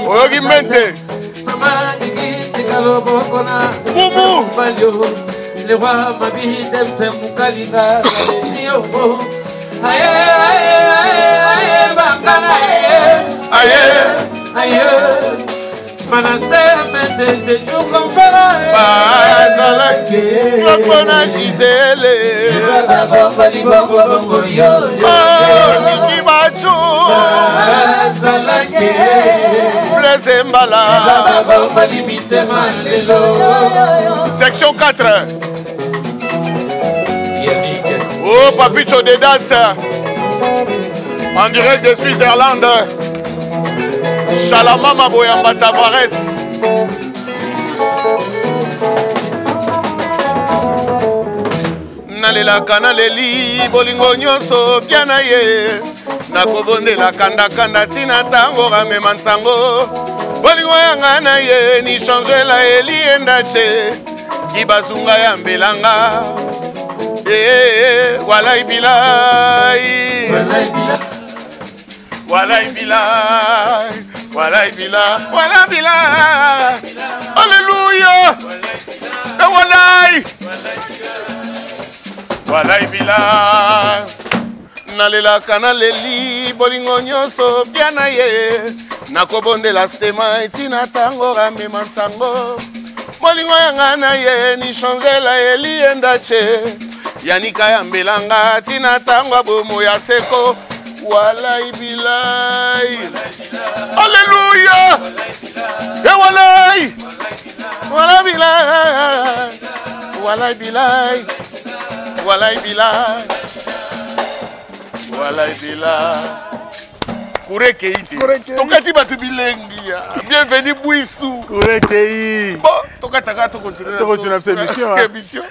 Oyogi Mente Kumu le roi Mabi Demse Mukalinga aye bangana aye Manase Mende de Chukompala Bazalaki Lokona Gisele Niki Bachu Bazalaki Blaise Mbala Section 4 Oh Papicho de Das en direct de Suisse-Irlande Shalamama Boyamba Tavares Nalelaka naleli bolingo nyonso piana ye nakobondela kanda tina tango ramema nsango bolingo yanga na ye ni changela elienda che kibazunga ya mbelanga walai bilai walai bilai walai bilai walai bilai alléluia walai walai bilai nalelaka naleli bolingo nyonso piana ye nakobondela stema etina tango ramema nsango bolingo yanga na ye ni changela elienda che yanika ya mbelanga tina tango bomo ya seko walai bilai alléluia walai walai bilai walai bilai walai bilai walai bilai Kurekeiti tokati batu bilengi bienvenue Bouissou Kurekei bon tokataka to continuer cette émission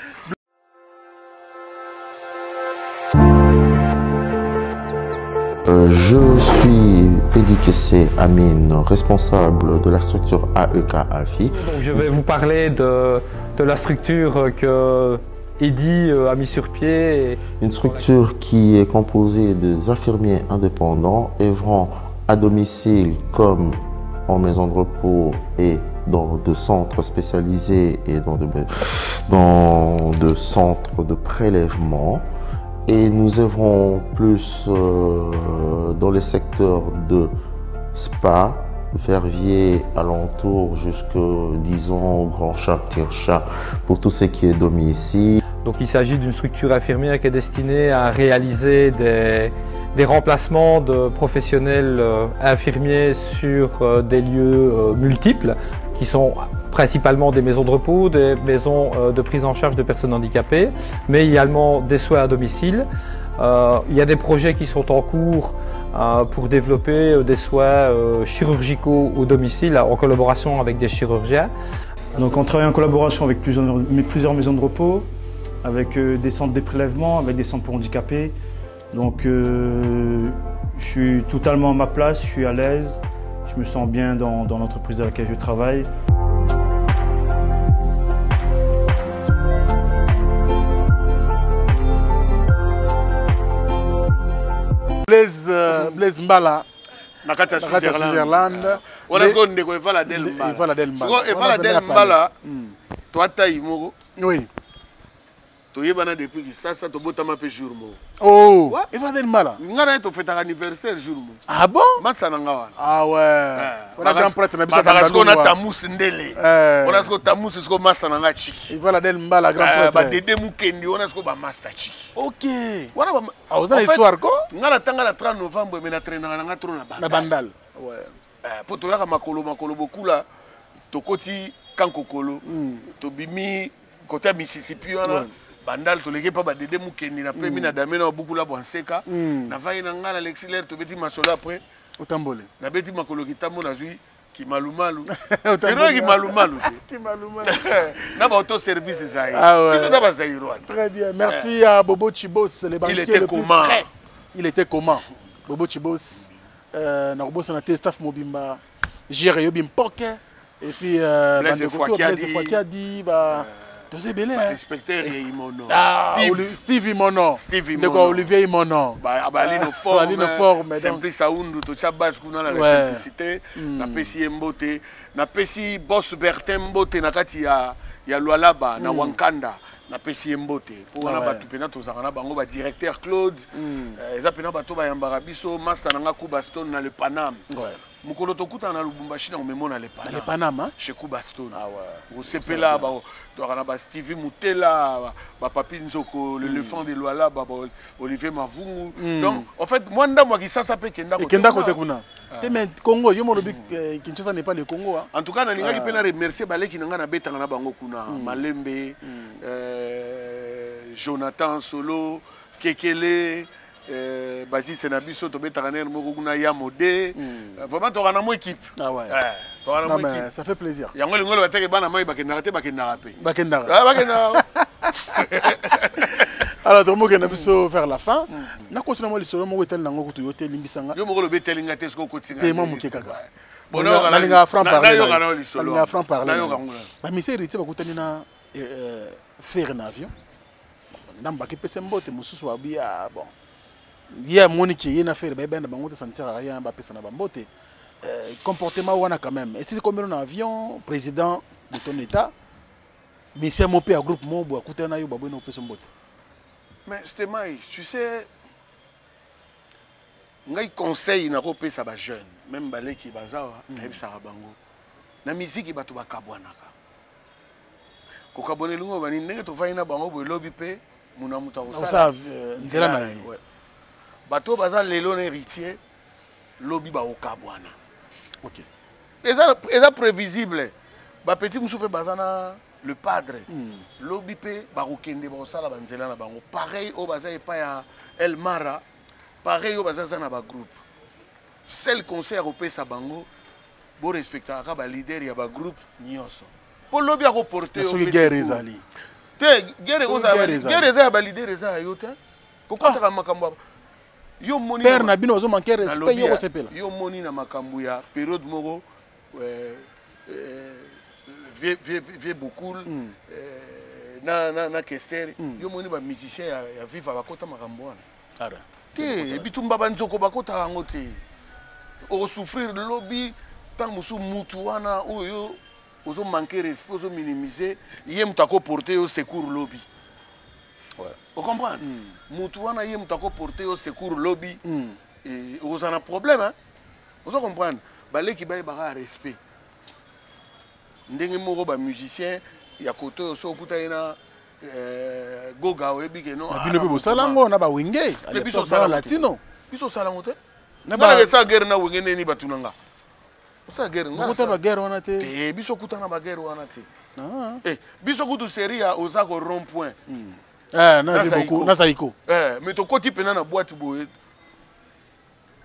Je suis Edikessé Amine, responsable de la structure AEK AFI. Donc je vais vous parler de la structure que Eddy a mis sur pied. Une structure qui est composée des infirmiers indépendants œuvrant à domicile comme en maison de repos et dans de centres spécialisés et dans de centres de prélèvement. Et nous œuvrons plus dans les secteurs de spa, Verviers, alentour, jusque, disons, Grand Chat, Tirchat, pour tout ce qui est domicile. Donc il s'agit d'une structure infirmière qui est destinée à réaliser des remplacements de professionnels infirmiers sur des lieux multiples, qui sont principalement des maisons de repos, des maisons de prise en charge de personnes handicapées, mais également des soins à domicile. Il y a des projets qui sont en cours pour développer des soins chirurgicaux au domicile en collaboration avec des chirurgiens. Donc on travaille en collaboration avec plusieurs maisons de repos, avec des centres de prélèvement, avec des centres pour handicapés. Donc je suis totalement à ma place, je suis à l'aise, je me sens bien dans l'entreprise dans laquelle je travaille. Blaise Mbala nakati ya Switzerland wana siko ndeko evala del Mbala siko evala del Mbala toi taille moko oui toyebana depuis Kinshasa tobotama pe jour mo. Oh, il va dire mal. Ngana to fête anniversaire jour mo. Ah bon? Massa nanga wana. Ah ouais. On a grand prêtre na bisa parce qu'on a Tamus ndele. On a ce que Tamus ce que Massa nanga chiki. Il va la del mbala grand prêtre. Ba Dede Mukendi on a ce que ba master chiki. OK. Voilà ba. Ah, vous avez l'histoire quoi? Ngana tanga la 30 novembre mais na traîner nanga trop na bandal. Na bandal. Ouais. Po to yaka makolo beaucoup là. Tokoti kankokolo. To bimi côté Mississippi wana. Bandal to leke pa ba Dede Mukendi na pe mina dame na beaucoup la bonseka. Na vai na ngala l'exilaire to beti masolo après. Otambole. Na beti makolo kitambo na zui ki malumalu. C'est vrai ki malumalu. Ki malumalu. Na ba auto service zaï. Ah ouais. Ils sont pas zaïro. Très bien. Merci à Bobo Chibos les banquiers. Il était comment? Il était comment? Bobo Chibos na boss na staff Mobimba. Géré Yobim Poké et puis Blaise Fouakiadi ba tous ces belé inspecteur Imono. Steve Imono. Steve Imono. De Olivier Imono. Ba Alino forme. Simplice Aundu to chabas kuna la simplicité. Na pesi Mbote, na pesi boss Bertin Mbote na kati ya Lualaba na Wankanda. Na pesi Mbote. Pour na batu pena to zakana bango ba directeur Claude. Eza pena bato ba yambara biso master nanga Kubaston na le Panam. Mukolo tokuta na Lubumbashi na memona le Panam. Le Panama chez Kubaston. Ah ouais. Au sepela ba to kana ba Stevie Mutela, ba Papi Nzoko, l'éléphant de Luala, ba Olivier Mavungu. Donc en fait moi ndamwa ki sasa pe kenda kote kuna. Mais Congo, yo molobi Kinshasa n'est pas le Congo. En tout cas, na linga ki pena remercier balé ki nanga na betanga na bango kuna Malembe, Jonathan Solo, Kekele, Basi Senabiso to betanga na moko kuna ya mode. Vraiment to kana mo équipe. Ah ouais. Non, mais ça fait plaisir. Yango lingolo bateke bana mai bakenda te bakenda pe. Bakenda. Ah bakenda. Alors, donc, on va faire la fin. Na continue moi lisolo mo etel nango kutu yote limbisanga. Yo moko lo betel ngate sko kotinga. Tellement muke kaka. Bon na linga franc parler. Na yo kana lisolo. Linga franc parler. Na yo kana. Ba miseri tse bakutani na faire un avion. Ndamba ke pese mbote mususu wa bia bon. Hier Monique yena faire ba ben bango te sentir rien ba pese na bambote. Comportement wana quand même. Et si c'est comme un avion président de ton état mais c'est mon père groupe mo bo akutana yo babwe no pese mbote. Mais Stémaï, tu sais, ngai conseil na kopesa ba jeune, même balé ki bazawa, na yebisa bango. Na musique bato bakabwanaka. Ko kabone lungo bani ndenge to faina bango bo lobby pe muna muta osala. Ça nzela na yo. Bato baza lelo na héritier lobby ba okabwana. OK. Eza prévisible. Ba petit musu pe bazana le padre lobby pe barokende ba osala banzela na bango pareil au baza epa ya El Mara pareil au baza na ba groupe seul conseil européen sa bango bo respecta ka ba leader ya ba groupe nyonso po lobby a reporter au guerre ezali te guerre eza ba leader eza yo te ko kontra makambo yo moni père na bino zo manquer respect yo ko sepela yo moni na makambo ya période moko vieux beaucoup na Kester yo moni ba musicien ya viva bakota makambo wana ara te bitumba banzoko bakota ngo te o souffrir lobby tant musu mutu wana oyo ozo manquer respect ozo minimiser yé mutako porter au secours lobby ouais vous comprenez mutu wana yé mutako porter au secours lobby et ozo na problème hein vous comprenez baleki baye ba respect ndenge moko ba musicien ya koto so kutaina goga oyebi ke no bino pe bosalango na ba wenge biso sala latino biso sala ngote na ba sa guerre na wenge neni batunanga sa guerre ngana kuta ba guerre wana te biso kuta na ba guerre wana te biso kutu seria ozako rond point na beaucoup na saiko mais to koti pena na boîte boye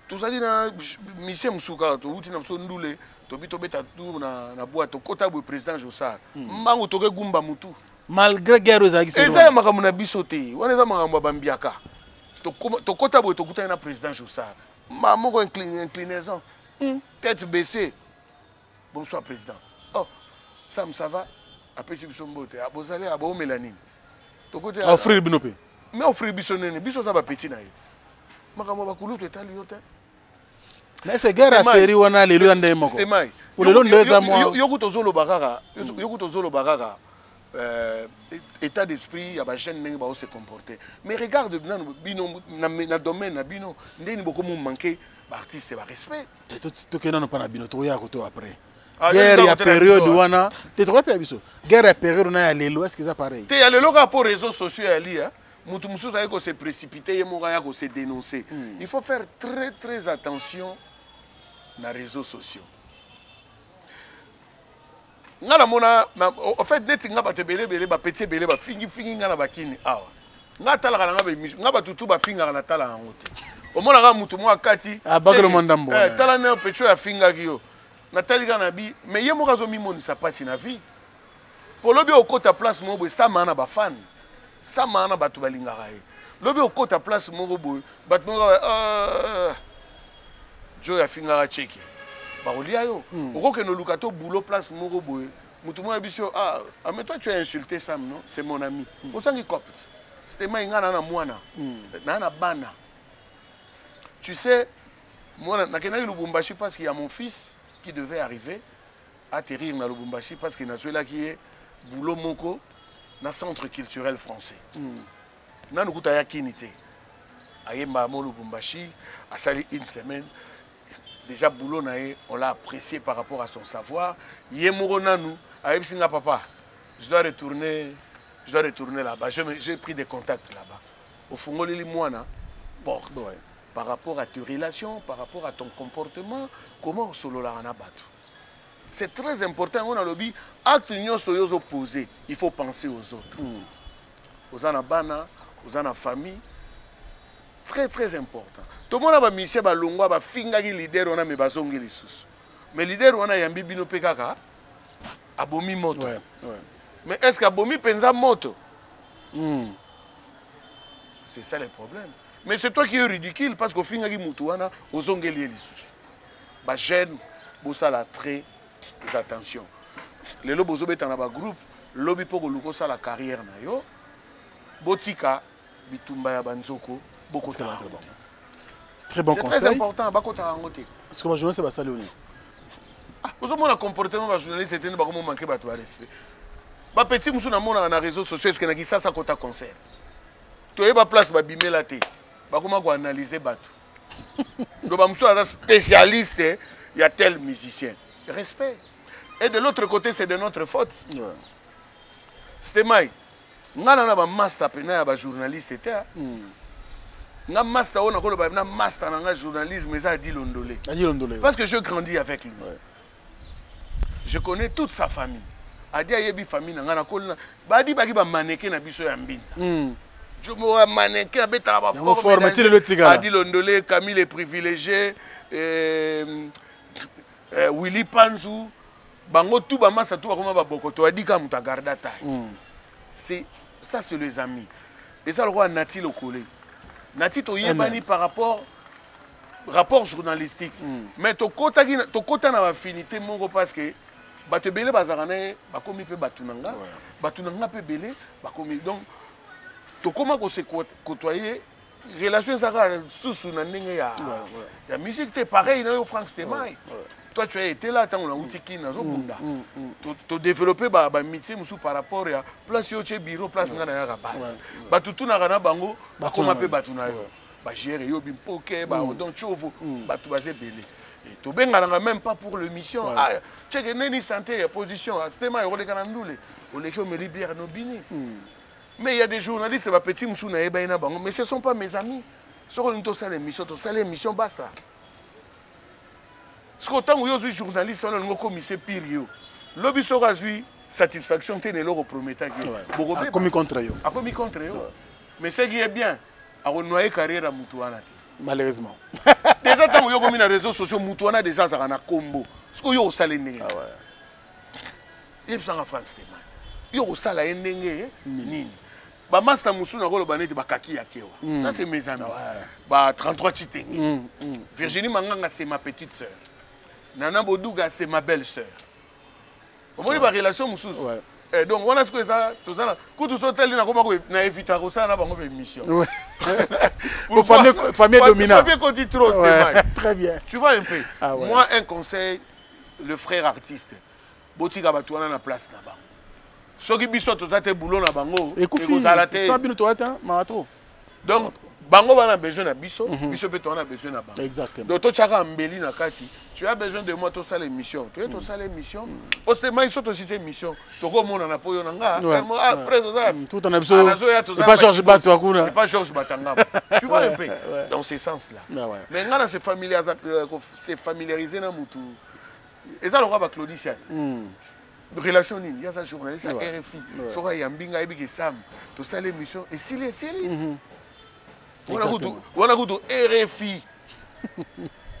tuzali na mission musuka to uti na so ndule to beta tout na boîte kota bo président Jossar mbango toke gumba mutu malgré guerre za kisero eza makambo na biso te wana eza makambo bambiaka to kota bo to kuta na président Jossar mamo inclinaison tête baissée bonsoir président oh Sam ça va après si biso mbote abozale abo melanine to kota offrir binope mais offrir biso nene biso za ba petit na it makambo bakulu to etali yote. Mais c'est guerre à série wana lelo yande moko. Stemai. Pour le long de moi. Yoku tozolo bakaka, yoku tozolo bakaka. état d'esprit ya ba jeune ndenge ba se comporter mais regarde bino na domaine na bino ndeni beaucoup manquer ba artiste ba respect to kenano pa na bino to ya ko to après guerre ya période wana te trop pe biso guerre ya période na ya lelo est-ce que ça pareil te ya lelo rapport réseaux sociaux ya lia mutu mususu ayeko se précipiter ye moka ya ko se dénoncer il faut faire très attention na réseaux sociaux ngala mona en fait net nga ba te belé ba petit belé ba fingi ngala ba kini awa nga tala kana nga ba mission nga ba tutu ba finga kana tala ngote o mona nga mutu mo akati bakelo mondambo tala na pecho ya finga kiyo na tali kana bi mais ye mo kazo mi moni ça passe na vie pour lobi au kota place mo bo sa mana ba fan sa mana ba tu balinga rae lobi au kota place mo bo ba no jo ya finga ra cheki barolia yo oko no lukato boulot place moko boye mutu mo biso mais toi tu as insulté Sam non c'est mon ami osangi copte c'était maingana na mwana na bana tu sais moi na kena Lubumbashi parce qu'il y a mon fils qui devait arriver atterrir na Lubumbashi parce qu'il n'a celui-là qui est boulot moko na centre culturel français na nukuta ya kinité ayemba mo Lubumbashi a sali une semaine. Déjà, boulot, on l'a apprécié par rapport à son savoir. Yemouronanou, avec Singa papa, je dois retourner là-bas. J'ai pris des contacts là-bas. Au fond, par rapport à tes relations, par rapport à ton comportement, comment solo la battu. C'est très important. On a le dit, acte union sur les opposés. Il faut penser aux autres. Aux anabana, aux anafamilles. Très important. Tout le monde a mis ba longwa ba finga ki leader on a me bazongi lisusu. Mais leader on a yambi bino pekaka abomi moto. Mais est-ce qu'abomi penza moto? C'est ça le problème. Mais c'est toi qui es ridicule parce qu'au finga ki mutu wana ozongeli lisusu. Ba jeune bosala très attention. Les lobo zobeta na ba groupe lobi poko luko sala carrière na yo. Botika bitumba ya banzoko. Très bon conseil. C'est très important. Parce que ma journaliste va saluer. Vous avez un comportement de journaliste, c'est un peu manqué de respect. Les petits gens qui sont les réseaux sociaux, est-ce que ça compte un concert? Tu as une place pour bimer la tête. Comment analyser Batou? Donc, je suis un spécialiste, il y a tel musicien. Respect. Et de l'autre côté, c'est de notre faute. C'était moi. Je suis un master journaliste. Na master on a ko na master na journalisme mais ça dit Londolé. Parce que je grandis avec lui. Je connais toute sa famille. Adi ayebi famille na na ko na ba di ba ki ba mannequin na biso ya mbinza. Je me mannequin beta ba forme Adi Londolé, Camille les privilégiés Willy Panzu bango tout ba master tout ba koma ba bokoto adi ka muta garda taille. C'est ça c'est les amis. Et ça le roi Nati le collé. Nati to yebani par rapport journalistique. Mais to kota na affinité moko parce que bato belé bazarane bakomi pe batunanga batunanga pe belé bakomi donc to koma ko se côtoyer relation ça sous na ndenge ya musique t'es pareil na Frank Stemai. Toi tu as été là tant on a outiki na zo bunda. To développer ba métier musu par rapport à place yo che bureau place ngana ya base. Ba tutu na kana bango ba koma pe batuna yo. Ba gérer yo bimpoke ba odon chovo ba tu baze belé. Et to benga même pas pour le mission. Ah, check neni santé position, c'était ma yo le kanandule. O le ko me libère no bini. Mais il y a des journalistes ba petit musu na eba ina bango mais ce sont pas mes amis. Sur une to sale émission basta. Ce qu'autant où je suis journaliste, on a un commissaire pire. L'objet sera satisfaction, tu es le prometteur. Comme contre eux. Comme contre eux. Mais ce qui est bien, on a une carrière à Moutouana. Malheureusement. Déjà, quand on a mis les réseaux sociaux, Moutouana déjà, ça a un combo. Ce qu'il y a au salé. Il y a un France. Il y a au salé. Ba master musu na golo baneti bakaki ya kewa. Ça c'est mes amis. Ba 33 Chitengi. Virginie Manganga c'est ma petite sœur. Nana Bodouga c'est ma belle-sœur. On voit les relations musu. Donc voilà ce que ça tout ça. Quand tu sautes na koma ko na éviter ko ça na bango émission. Pour famille dominante. Famille qu'on dit trop c'est très bien. Tu vois un peu. Moi un conseil le frère artiste. Botika batouana na place na ba. soki biso toza te boulot na bango ekozala te donc bango bana besoin na biso biso pe tona besoin na bango exactement donc tochaka mbeli na kati tu as besoin de moi to sala émission tu es to sala émission postement iso to sise émission to ko mona na poyo na nga après ça tout en abso et pas Georges Bato akuna et pas Georges Batanga tu vois un peu dans ce sens là mais nga na se familiariser na mutu eza lo ba Claudie Siat relation nini il y a ça journaliste à RFI sora yambinga ebiki sam to sala émission et s'il wana kutu RFI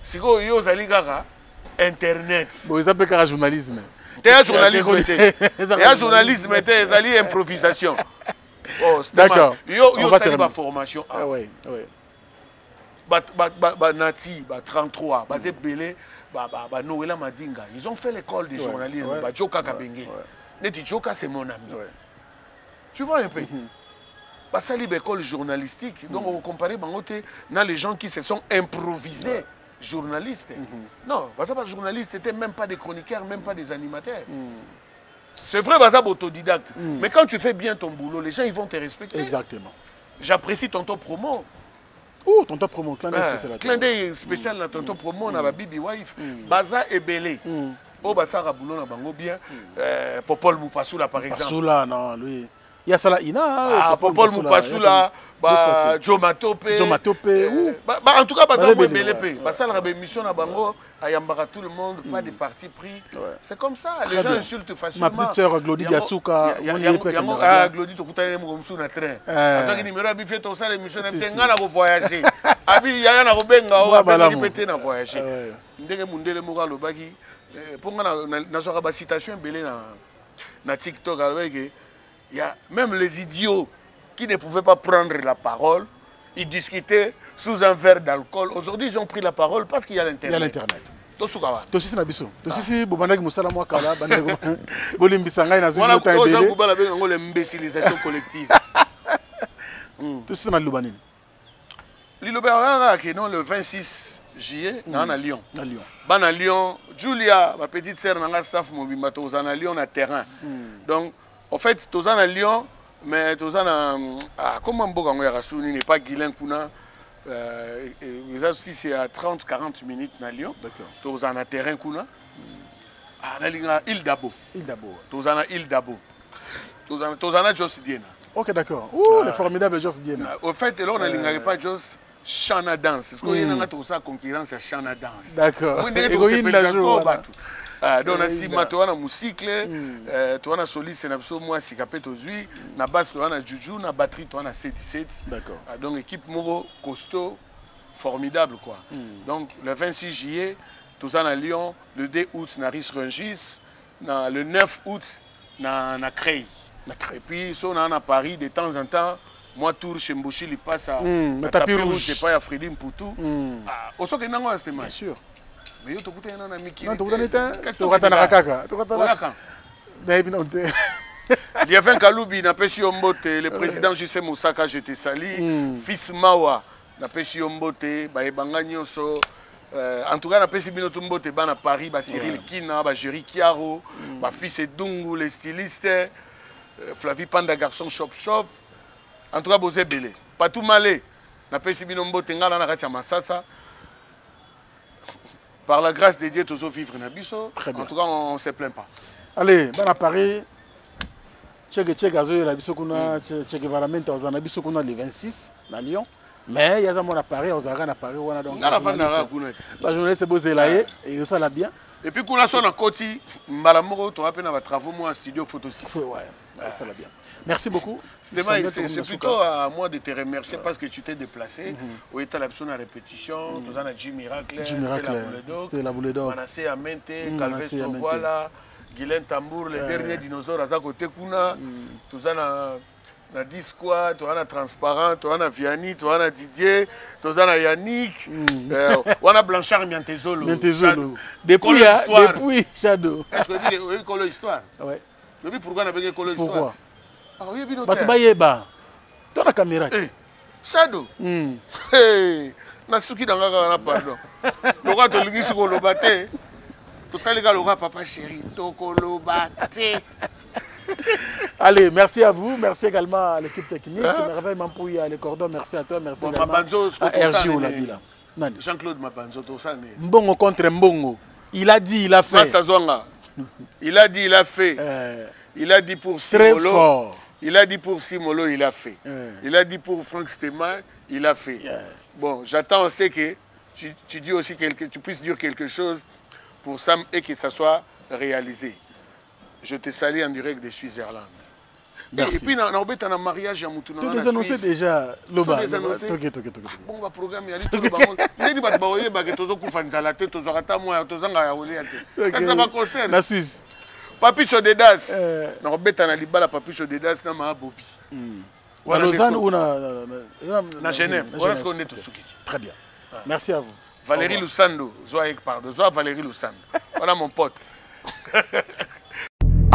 siko yo ozali kaka internet bon eza mpe kaka journalisme te ya journalisme te ya journalisme te ezali improvisation d'accord yo osali baformation banati ba 33 baza ebele banoela madinga ils ont fait l'école de journalisme bajoka kabenge neti joka c'est mon ami tu vois un peu basali l'école journalistique donc on compare bangote na les gens qui se sont improvisés journalistes non basa pas journalistes étaient même pas des chroniqueurs même pas des animateurs c'est vrai basa autodidacte mais quand tu fais bien ton boulot les gens ils vont te respecter exactement j'apprécie tonton promo tonton promo clin d'œil spécial na tonton promo na ba bibi wife baza ebele basa boulot na bango bien Popol Mupasula par exemple Pasula non lui il y a ça là ina Popol Mupasula Joe Matope en tout cas baza ebele pe basa la émission na bango ayambaka tout le monde pas de parti pris c'est comme ça les gens insultent facilement ma petite sœur Glody Diasuka Glody to kutana mo msu na train azaki numéro abi fait to ça l'émission na tsenga na ko voyager abi yaya na ko benga o abi pété na voyager ndenge mundele mo ka lobaki ponga na soka ba citation belé na TikTok avec il y a même les idiots qui ne pouvaient pas prendre la parole, ils discutaient sous un verre d'alcool. Aujourd'hui, ils ont pris la parole parce qu'il y a l'Internet. Il y a l'Internet. Tosukawa. Tosisi na biso. Tosisi bobandaki musala mwa kala bandeko. Bolimbisa ngai na zulu ta ebele. Voilà, kubala benga ngo l'imbécilisation collective. Tosisi na lubanini. Liloba que non le 26 juillet na Lyon. Na Lyon. Bana Lyon, Julia, ma petite sœur na staff mobimba tozana Lyon na terrain. Donc en fait tozana Lyon mais tozana comment mboka ngo ya rasuni n'est pas Guilain kuna aussi c'est à 30-40 minutes na Lyon. D'accord. Tozana terrain kuna. Na linga Île d'Abo. Île d'Abo. Tozana Île d'Abo. Tozana Jos Diena. OK d'accord. Le formidable Jos Diena. Au fait là on a linga pas Jos Chana Dance. Est-ce qu'il y a une concurrence à Chana Dance? D'accord. Donc na sima to na musique to na soliste na biso moi sikapé to zui na basse to na juju na batterie to na C17. D'accord. Donc équipe moro costaud formidable quoi. Donc le 26 juillet tous à Lyon, le 2 août na Ris Rungis, le 9 août na Creil. Et puis so na Paris de temps en temps moi tour chez Mboshi il passe à tapis rouge, je sais pas à Fridi Mputu. Au soir que nango à bien sûr. Mais yo to kuta na miki. Non to kuta na kaka. To kuta na. Il y avait un Kaloubi na pesi Ombote, le président JC Moussaka je te sali, fils Mawa na pesi Ombote, ba ebanga nyonso. En tout cas na pesi bino tumbote ba na Paris, ba Cyril Kina, ba Jerry Kiaro, ba fils Edungu les stylistes, Flavie Panda garçon shop. En tout cas bozé belé. Pas tout malé. Na pesi bino mbote ngala na kati ya Masasa. Par la grâce de Dieu, tous vivre na biso. En tout cas, on ne se plaint pas. Allez, ben à Paris, Tchèque Azoyo la biso kuna, Tchèque Varamenta aux anabiso kuna le 26 à Lyon. Mais il y a un à Paris, aux Arana à Paris, on a donc. La Vandara kuna. La journée c'est beau là et ça l'a bien. Et puis kuna son à Koti, Malamoro, tu as peine à travaux moi en studio photo 6. Ouais, ça l'a bien. Merci beaucoup. C'est plutôt à moi de te remercier parce que tu t'es déplacé. Au état la personne à répétition, tu as Jim Miracle, c'était la boule d'or. Manassé Amente, Calvestro voilà, Guylain Tambour, les derniers dinosaures à côté kuna, tu as na Disqua, tu as Transparent, tu as Vianney, tu as Didier, tu as Yannick, tu as Blanchard Miantezolo. Depuis Shadow. Est-ce que tu as dit l'histoire? Oui. Depuis pourquoi on a besoin de l'histoire? Pourquoi? Batubayeba. Tu as la caméra. Shadow. Hey, Nasuki Dangaka na pardon. Loka to lingi siko lobate. To salika loka papa chéri to ko lobate. Allez, merci à vous. Merci également à l'équipe technique. Merveille Mampouille, les cordons. Merci à toi. Merci également à RJ Oladila. Jean-Claude Mabanzo, tout ça. Mbongo contre Mbongo. Il a dit, il a fait. Il a dit, il a fait. Il a dit pour Simolo. Très fort. Il a dit pour Simolo, il a fait. Il a dit pour Franck Stéma, il a fait. Bon, j'attends aussi que tu dis aussi tu puisses dire quelque chose pour Sam et que ça soit réalisé. Je te salue en direct de Suisse-Irlande. Merci. Et puis, on a un mariage à Moutouna. Tu les annoncé déjà, Loba. Bon, va programme, il y a des ça va concerner. La Suisse. Papi Chodedas. On bêta na libala Papi Chodedas na ma bobi. À Lausanne ou na Genève. Voilà ce qu'on est tous ici. Très bien. Merci à vous. Valérie Lusando. Zoa Valérie Lusando. Voilà mon pote.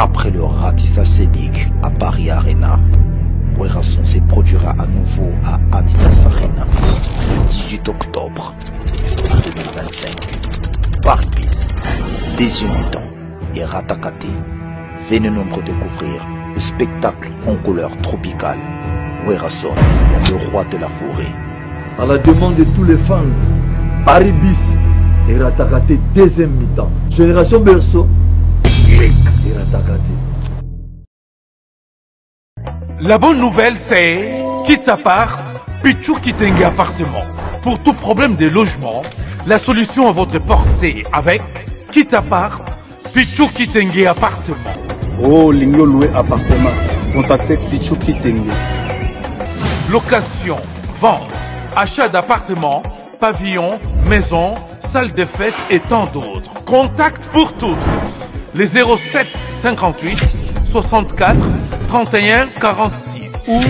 Après le ratissage scénique à Paris Arena, Werrason se produira à nouveau à Adidas Arena le 18 octobre 2025. Paris Bis, deuxième mi-temps et Ratakate. Venez nombreux découvrir le spectacle en couleur tropicale. Werrason, le roi de la forêt. À la demande de tous les fans, Paris Bis et Ratakate deuxième mi-temps. Génération Berceau, clic et Ratakate. La bonne nouvelle, c'est quitte appart, Pichou Kitenge appartement. Pour tout problème de logement, la solution à votre portée avec quitte appart, Pichou Kitenge appartement. Oh, Lingyo loué appartement. Contactez Pichou Kitenge. Location, vente, achat d'appartements, pavillons, maisons, salles de fête et tant d'autres. Contact pour tous. Les 07 58 64 31 46 ou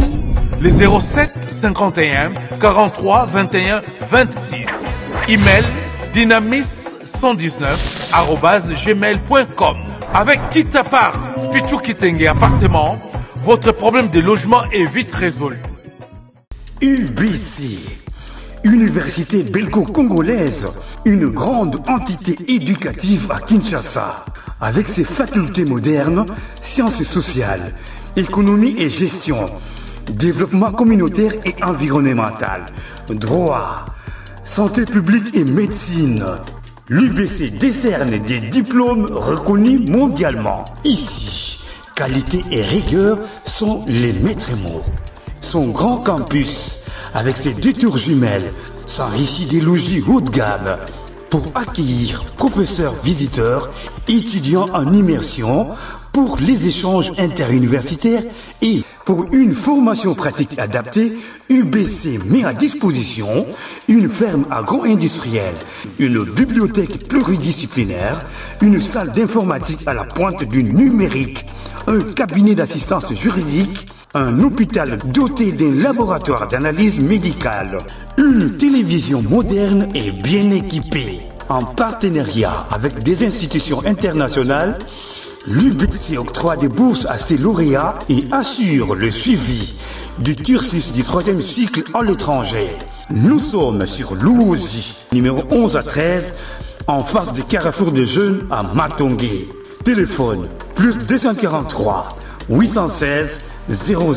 les 07 51 43 21 26. Email dynamis119@gmail.com. Avec Kitapar Pichou Kitenge appartement, votre problème de logement est vite résolu. UBC, Université belgo-congolaise, une grande entité éducative à Kinshasa, avec ses facultés modernes, sciences sociales, économie et gestion, développement communautaire et environnemental, droit, santé publique et médecine. L'UBC décerne des diplômes reconnus mondialement. Ici, qualité et rigueur sont les maîtres mots. Son grand campus, avec ses 2 tours jumelles, s'enrichit des logis haut de gamme pour accueillir professeurs visiteurs, étudiants en immersion, pour les échanges interuniversitaires et pour une formation pratique adaptée. UBC met à disposition une ferme agro-industrielle, une bibliothèque pluridisciplinaire, une salle d'informatique à la pointe du numérique, un cabinet d'assistance juridique, un hôpital doté d'un laboratoire d'analyse médicale, une télévision moderne et bien équipée. En partenariat avec des institutions internationales, l'UBC octroie des bourses à ses lauréats et assure le suivi du cursus du 3e cycle à l'étranger. Nous sommes sur Louosi, numéro 11 à 13, en face du Carrefour des Jeunes à Matongé. Téléphone plus 243 816 000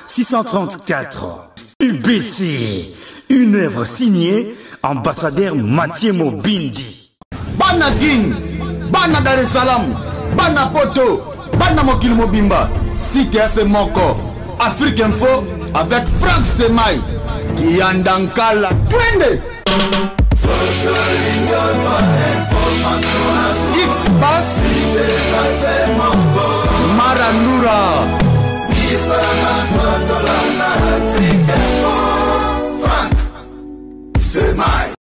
634. UBC, une œuvre signée ambassadeur Mathieu Mobindi. Bana Guine, Bana Dar es Salaam, Bana Poto, Bana Mokil Mobimba, CTF Moko, Afrique Info avec Franck Stemai, Yandankala, Twende. X-Bass, Marandura, Franck Stemai.